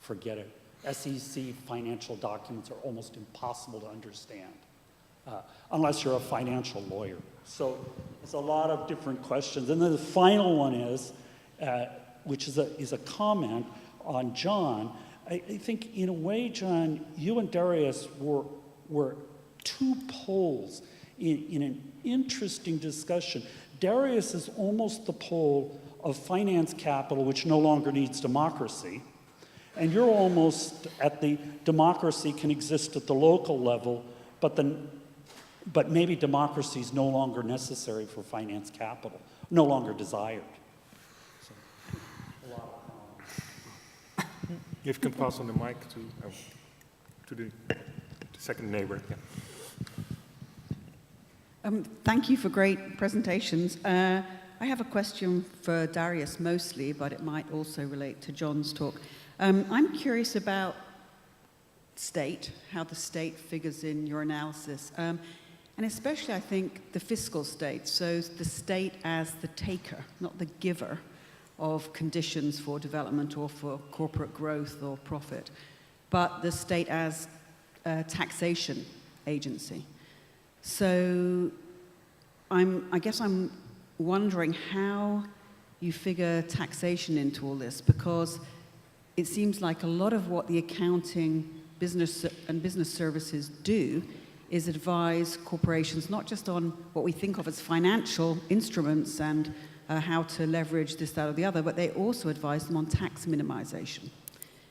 [SPEAKER 5] Forget it. SEC financial documents are almost impossible to understand, unless you're a financial lawyer. So there's a lot of different questions. And then the final one is, which is a comment on John. I think in a way, John, you and Darius were two poles in an interesting discussion. Darius is almost the pole of finance capital, which no longer needs democracy. And you're almost at the democracy can exist at the local level, but maybe democracy is no longer necessary for finance capital, no longer desired. So, a lot of
[SPEAKER 1] You can pass on the mic to the second neighbor. Yeah.
[SPEAKER 6] Thank you for great presentations. I have a question for Darius mostly, but it might also relate to John's talk. I'm curious about state, how the state figures in your analysis, and especially I think the fiscal state, so the state as the taker, not the giver of conditions for development or for corporate growth or profit, but the state as a taxation agency. So I guess I'm wondering how you figure taxation into all this, because it seems like a lot of what the accounting business and business services do is advise corporations not just on what we think of as financial instruments and how to leverage this, that, or the other, but they also advise them on tax minimization.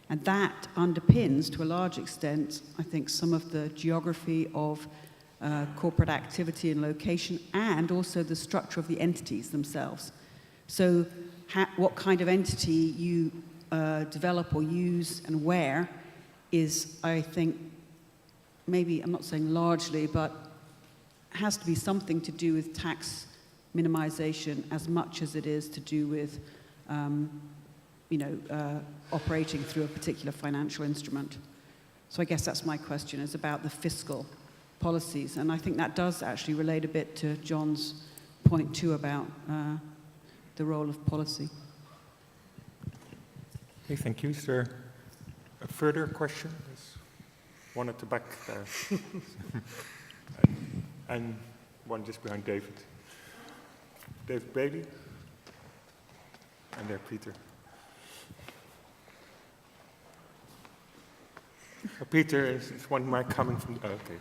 [SPEAKER 6] And that underpins, to a large extent, I think, some of the geography of corporate activity and location, and also the structure of the entities themselves. So what kind of entity you develop or use and where is, I think, maybe, I'm not saying largely, but has to be something to do with tax minimization as much as it is to do with operating through a particular financial instrument. So I guess that's my question, is about the fiscal policies. And I think that does actually relate a bit to John's point too about the role of policy.
[SPEAKER 1] Okay, thank you. Is there a further question? There's one at the back there. and one just behind David. David Bailey. And there, Peter. Peter is one mic coming from. Okay.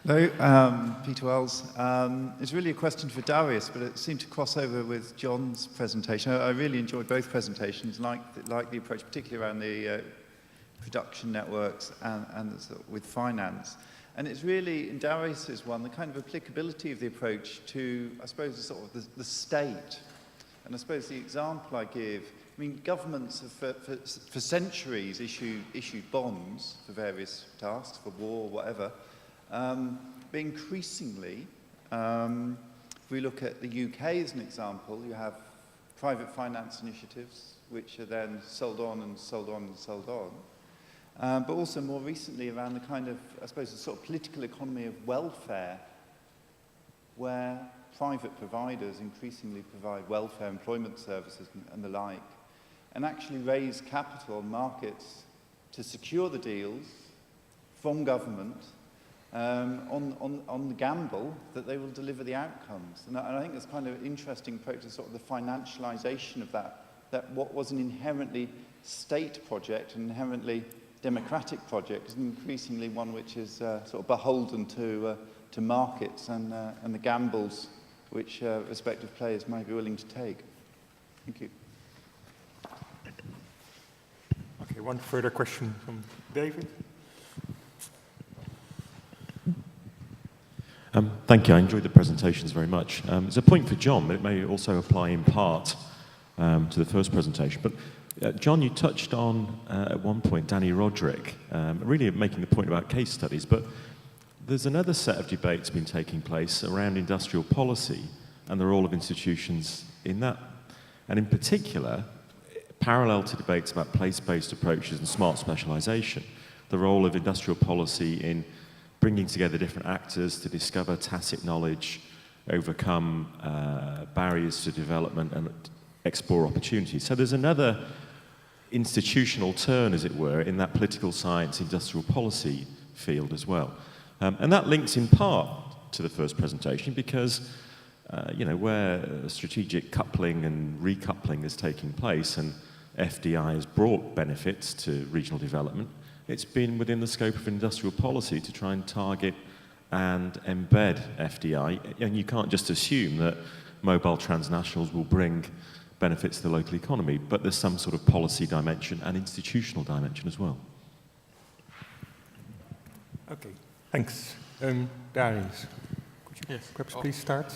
[SPEAKER 7] Hello, Peter Wells. It's really a question for Darius, but it seemed to cross over with John's presentation. I really enjoyed both presentations, like the approach, particularly around the production networks and with finance. And it's really, in Darius's one, the kind of applicability of the approach to, I suppose, sort of the state. And I suppose the example I give, I mean, governments have for centuries issued bonds for various tasks, for war, whatever. But increasingly, if we look at the UK as an example, you have private finance initiatives, which are then sold on and sold on and sold on. But also more recently around the kind of, I suppose, the sort of political economy of welfare where private providers increasingly provide welfare, employment services and the like, and actually raise capital on markets to secure the deals from government on the gamble that they will deliver the outcomes. And I think that's kind of an interesting approach to sort of the financialization of that what was an inherently state project, an inherently democratic project, is increasingly one which is sort of beholden to markets and the gambles which respective players may be willing to take. Thank you.
[SPEAKER 1] Okay, one further question from David.
[SPEAKER 8] Thank you. I enjoyed the presentations very much. It's a point for John, but it may also apply in part to the first presentation. But John, you touched on, at one point, Danny Roderick, really making the point about case studies. But there's another set of debates been taking place around industrial policy and the role of institutions in that. And in particular, parallel to debates about place-based approaches and smart specialization, the role of industrial policy in bringing together different actors to discover tacit knowledge, overcome barriers to development and explore opportunities. So there's another institutional turn, as it were, in that political science, industrial policy field as well. And that links in part to the first presentation because, where strategic coupling and recoupling is taking place and FDI has brought benefits to regional development, it's been within the scope of industrial policy to try and target and embed FDI. And you can't just assume that mobile transnationals will bring benefits to the local economy, but there's some sort of policy dimension and institutional dimension as well.
[SPEAKER 1] Okay, thanks. Darius, could you perhaps please start?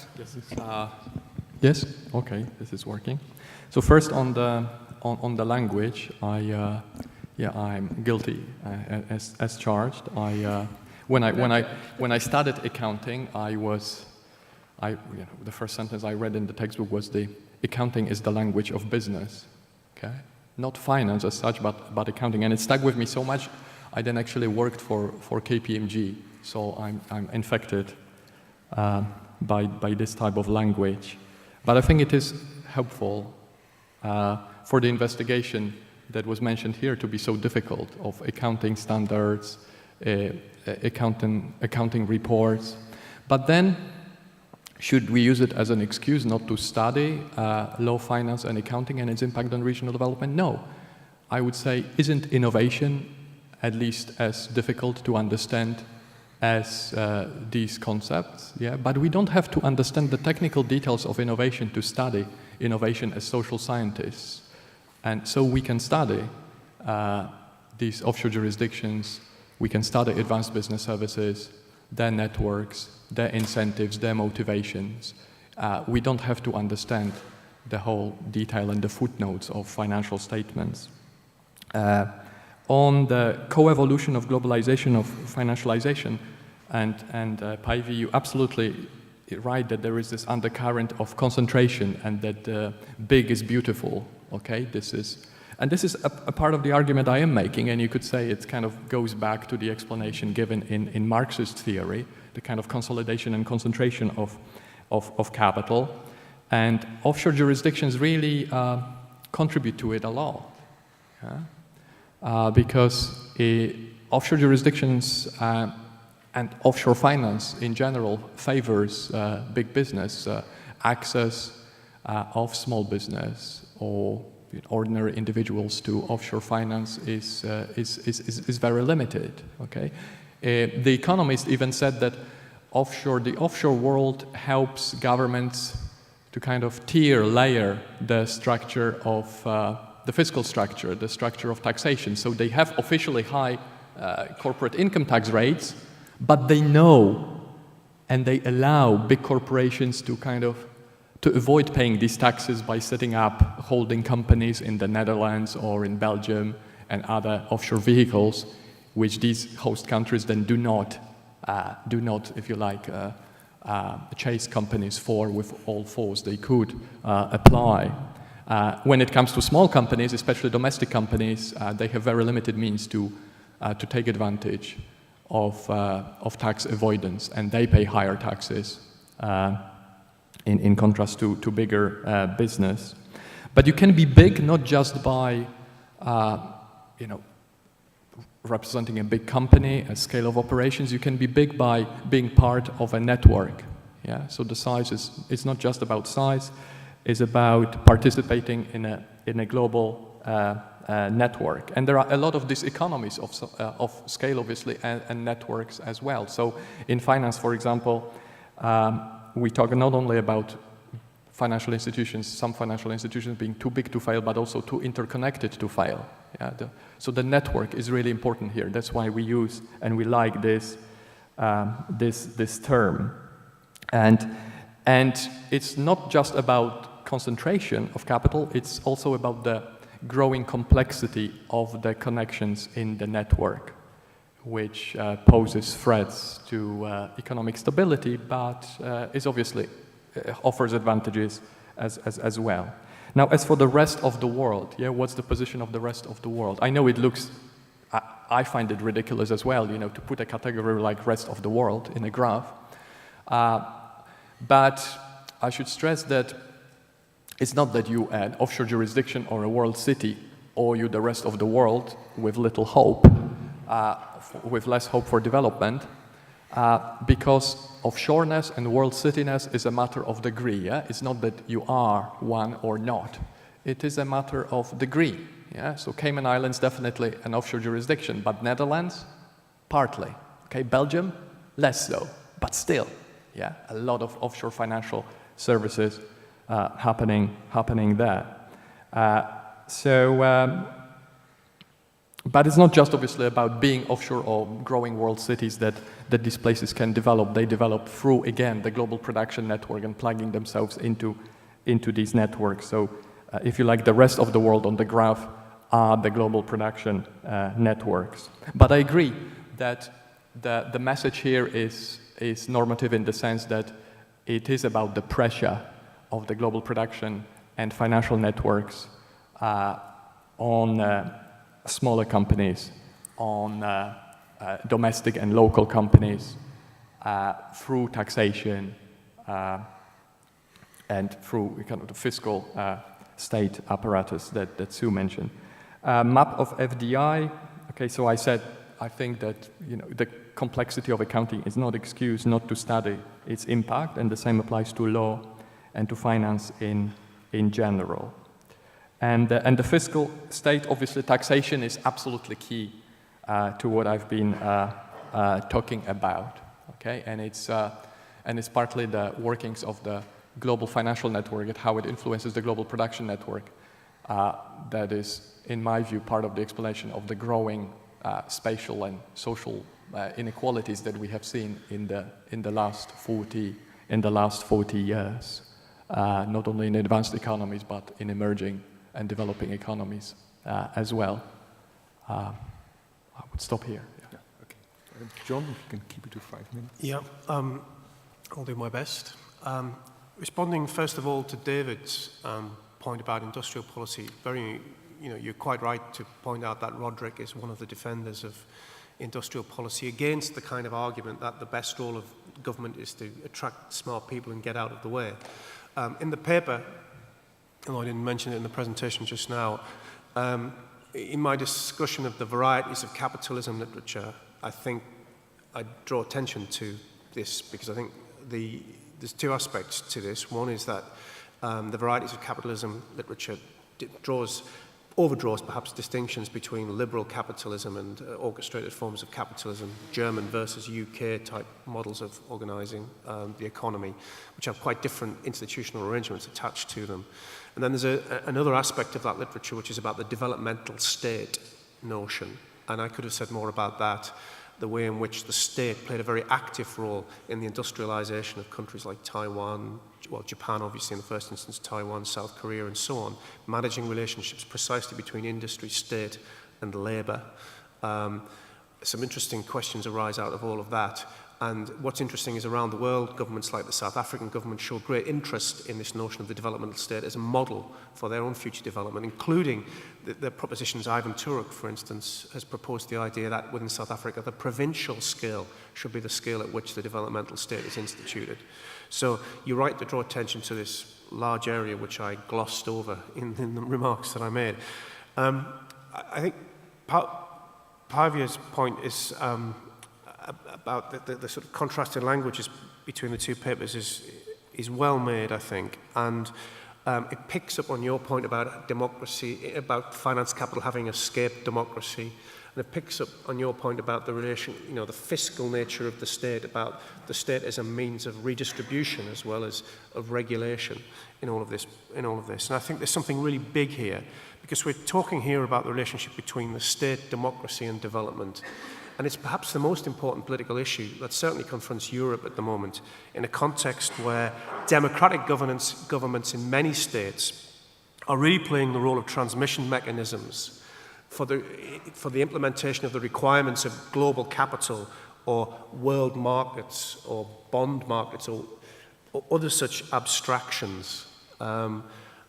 [SPEAKER 2] Yes, okay, this is working. So first on the language, I'm guilty as charged. When I studied accounting, the first sentence I read in the textbook was the accounting is the language of business, okay? Not finance as such, but accounting, and it stuck with me so much. I then actually worked for KPMG, so I'm infected by this type of language. But I think it is helpful for the investigation that was mentioned here to be so difficult of accounting standards, accounting reports. But then, should we use it as an excuse not to study law, finance, and accounting and its impact on regional development? No. I would say, isn't innovation at least as difficult to understand as these concepts? Yeah? But we don't have to understand the technical details of innovation to study innovation as social scientists. And so we can study these offshore jurisdictions, we can study advanced business services, their networks, their incentives, their motivations. We don't have to understand the whole detail and the footnotes of financial statements. On the co-evolution of globalization, of financialization, and Päivi, you absolutely right that there is this undercurrent of concentration and that big is beautiful. Okay, this is a part of the argument I am making, and you could say it kind of goes back to the explanation given in Marxist theory, the kind of consolidation and concentration of capital. And offshore jurisdictions really contribute to it a lot. Yeah? Because offshore jurisdictions and offshore finance in general favors big business, access of small business or ordinary individuals to offshore finance is very limited. Okay, The Economist even said that the offshore world helps governments to kind of layer the structure of the fiscal structure, the structure of taxation. So they have officially high corporate income tax rates, but they know and they allow big corporations to to avoid paying these taxes by setting up holding companies in the Netherlands or in Belgium and other offshore vehicles, which these host countries then do not, if you like, chase companies for with all force they could apply. When it comes to small companies, especially domestic companies, they have very limited means to take advantage of tax avoidance, and they pay higher taxes in contrast to bigger business. But you can be big not just by, representing a big company, a scale of operations. You can be big by being part of a network. Yeah. So the size is not just about size; it's about participating in a global network. And there are a lot of these economies of scale, obviously, and networks as well. So in finance, for example, we talk not only about financial institutions, some financial institutions being too big to fail, but also too interconnected to fail. Yeah, so the network is really important here. That's why we use and we like this term. And it's not just about concentration of capital, it's also about the growing complexity of the connections in the network, which poses threats to economic stability, but is obviously offers advantages as well. Now, as for the rest of the world, what's the position of the rest of the world? I know it looks, I find it ridiculous as well, to put a category like rest of the world in a graph. But I should stress that it's not that you an offshore jurisdiction or a world city, or you the rest of the world with little hope, with less hope for development, because offshoreness and world cityness is a matter of degree. Yeah? It's not that you are one or not. It is a matter of degree. Yeah? So Cayman Islands definitely an offshore jurisdiction, but Netherlands, partly. Okay, Belgium, less so, but still, yeah, a lot of offshore financial services happening there. But it's not just obviously about being offshore or growing world cities that these places can develop. They develop through, again, the global production network and plugging themselves into these networks. So if you like, the rest of the world on the graph are the global production networks. But I agree that the message here is normative in the sense that it is about the pressure of the global production and financial networks on smaller companies, on domestic and local companies, through taxation and through kind of the fiscal state apparatus that Sue mentioned. Map of FDI. Okay, so I said I think that the complexity of accounting is not excuse not to study its impact, and the same applies to law and to finance in general. And the fiscal state, obviously, taxation is absolutely key to what I've been talking about. Okay, and it's partly the workings of the global financial network and how it influences the global production network. That is, in my view, part of the explanation of the growing spatial and social inequalities that we have seen in the last 40 years, not only in advanced economies but in emerging and developing economies as well. I would stop here.
[SPEAKER 1] Yeah, okay. John, if you can keep it to 5 minutes.
[SPEAKER 3] Yeah, I'll do my best. Responding first of all to David's point about industrial policy, you're quite right to point out that Roderick is one of the defenders of industrial policy against the kind of argument that the best role of government is to attract smart people and get out of the way. In the paper, although I didn't mention it in the presentation just now, in my discussion of the varieties of capitalism literature, I think I draw attention to this because I think there's two aspects to this. One is that the varieties of capitalism literature overdraws perhaps distinctions between liberal capitalism and orchestrated forms of capitalism, German versus UK type models of organising the economy, which have quite different institutional arrangements attached to them. And then there's another aspect of that literature which is about the developmental state notion. And I could have said more about that, the way in which the state played a very active role in the industrialization of countries like Taiwan, well, Japan, obviously, in the first instance, Taiwan, South Korea, and so on, managing relationships precisely between industry, state, and labor. Some interesting questions arise out of all of that. And what's interesting is around the world, governments like the South African government show great interest in this notion of the developmental state as a model for their own future development, including the propositions. Ivan Turek, for instance, has proposed the idea that within South Africa, the provincial scale should be the scale at which the developmental state is instituted. So you're right to draw attention to this large area which I glossed over in the remarks that I made. I think Pavia's point is about the sort of contrasting languages between the two papers is well made, I think, and it picks up on your point about democracy, about finance capital having escaped democracy, and it picks up on your point about the relation, the fiscal nature of the state, about the state as a means of redistribution as well as of regulation in all of this. And I think there's something really big here, because we're talking here about the relationship between the state, democracy, and development. And it's perhaps the most important political issue that certainly confronts Europe at the moment, in a context where democratic governments in many states are really playing the role of transmission mechanisms for the implementation of the requirements of global capital or world markets or bond markets or other such abstractions. And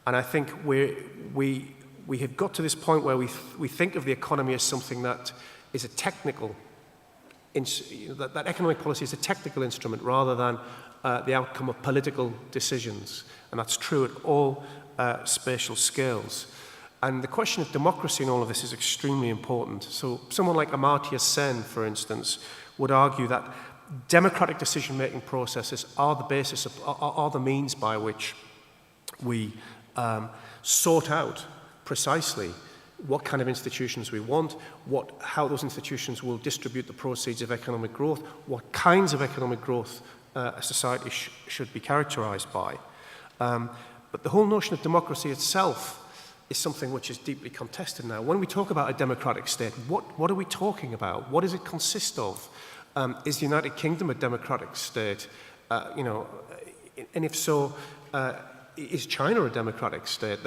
[SPEAKER 3] I think we have got to this point where we think of the economy as something that is a technical, that economic policy is a technical instrument rather than the outcome of political decisions. And that's true at all spatial scales. And the question of democracy in all of this is extremely important. So someone like Amartya Sen, for instance, would argue that democratic decision-making processes are the basis of, are the means by which we sort out precisely what kind of institutions we want, how those institutions will distribute the proceeds of economic growth, what kinds of economic growth a society should be characterized by. But the whole notion of democracy itself is something which is deeply contested now. When we talk about a democratic state, what are we talking about? What does it consist of? Is the United Kingdom a democratic state? And if so, is China a democratic state?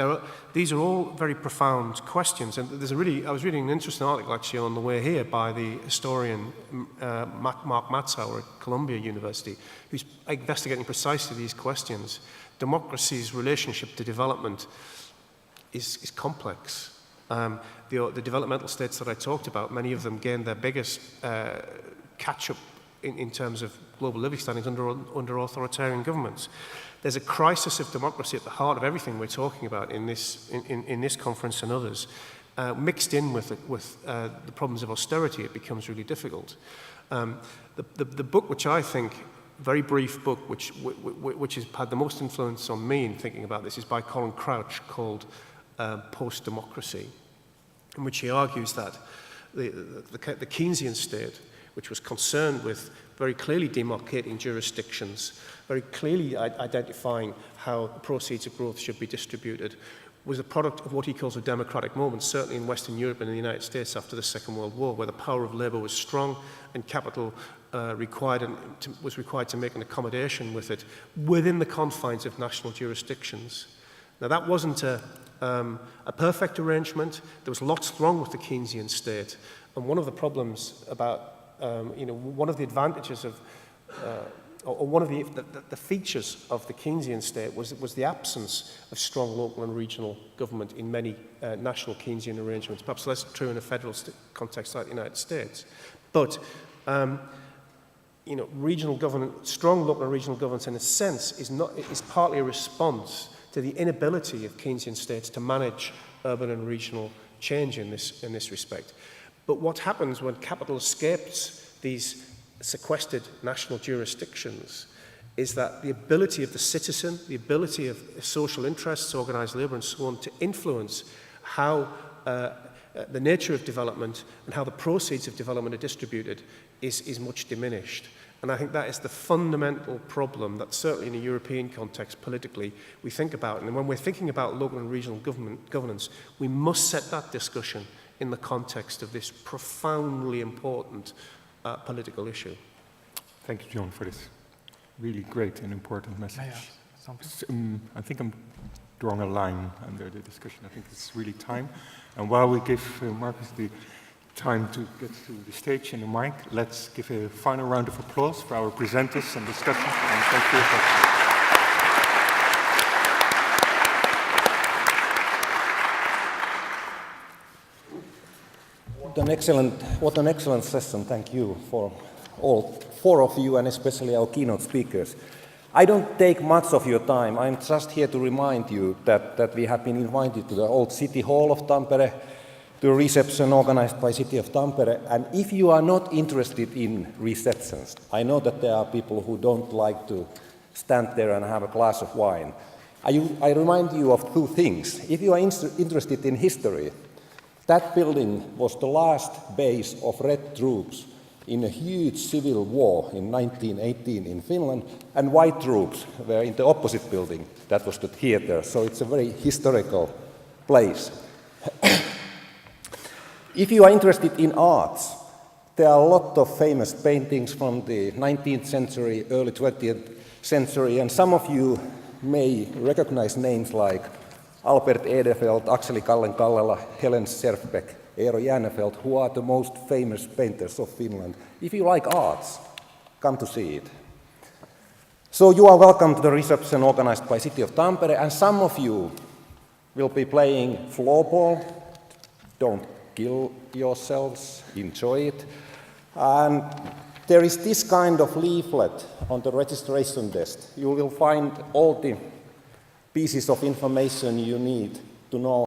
[SPEAKER 3] These are all very profound questions. And I was reading an interesting article actually on the way here by the historian Mark Matzauer at Columbia University, who's investigating precisely these questions. Democracy's relationship to development is complex. The developmental states that I talked about, many of them gained their biggest catch-up in terms of global living standards under authoritarian governments. There's a crisis of democracy at the heart of everything we're talking about in this conference and others. Mixed in with the problems of austerity, it becomes really difficult. The book which I think, very brief book, which has had the most influence on me in thinking about this, is by Colin Crouch, called Post-Democracy, in which he argues that the Keynesian state, which was concerned with very clearly demarcating jurisdictions, very clearly identifying how the proceeds of growth should be distributed, was a product of what he calls a democratic moment, certainly in Western Europe and the United States after the Second World War, where the power of labour was strong and capital was required to make an accommodation with it within the confines of national jurisdictions. Now, that wasn't a perfect arrangement. There was lots wrong with the Keynesian state, and one of the problems about one of the advantages of, or one of the features of the Keynesian state was the absence of strong local and regional government in many national Keynesian arrangements. Perhaps less true in a federal context like the United States. But regional governance, strong local and regional governance, in a sense, is partly a response to the inability of Keynesian states to manage urban and regional change in this respect. But what happens when capital escapes these sequestered national jurisdictions is that the ability of the citizen, the ability of social interests, organised labour and so on, to influence how the nature of development and how the proceeds of development are distributed is much diminished. And I think that is the fundamental problem that certainly in a European context politically we think about. And when we're thinking about local and regional governance, we must set that discussion in the context of this profoundly important political issue.
[SPEAKER 1] Thank you, John, for this really great and important message. I think I'm drawing a line under the discussion. I think it's really time. And while we give Marcus the time to get to the stage and the mic. Let's give a final round of applause for our presenters and discussants. And thank you for
[SPEAKER 9] What an excellent session. Thank you for all four of you and especially our keynote speakers. I don't take much of your time. I'm just here to remind you that we have been invited to the old City Hall of Tampere, to a reception organized by City of Tampere. And if you are not interested in receptions, I know that there are people who don't like to stand there and have a glass of wine. I remind you of two things. If you are interested in history, that building was the last base of Red troops in a huge civil war in 1918 in Finland, and White troops were in the opposite building. That was the theater, so it's a very historical place. If you are interested in arts, there are a lot of famous paintings from the 19th century, early 20th century, and some of you may recognize names like Albert Edelfelt, Akseli Kallen-Kallela, Helen Serfbeck, Eero Jäänefelt, who are the most famous painters of Finland. If you like arts, come to see it. So you are welcome to the reception organized by City of Tampere, and some of you will be playing floorball. Don't kill yourselves, enjoy it. And there is this kind of leaflet on the registration desk. You will find all the pieces of information you need to know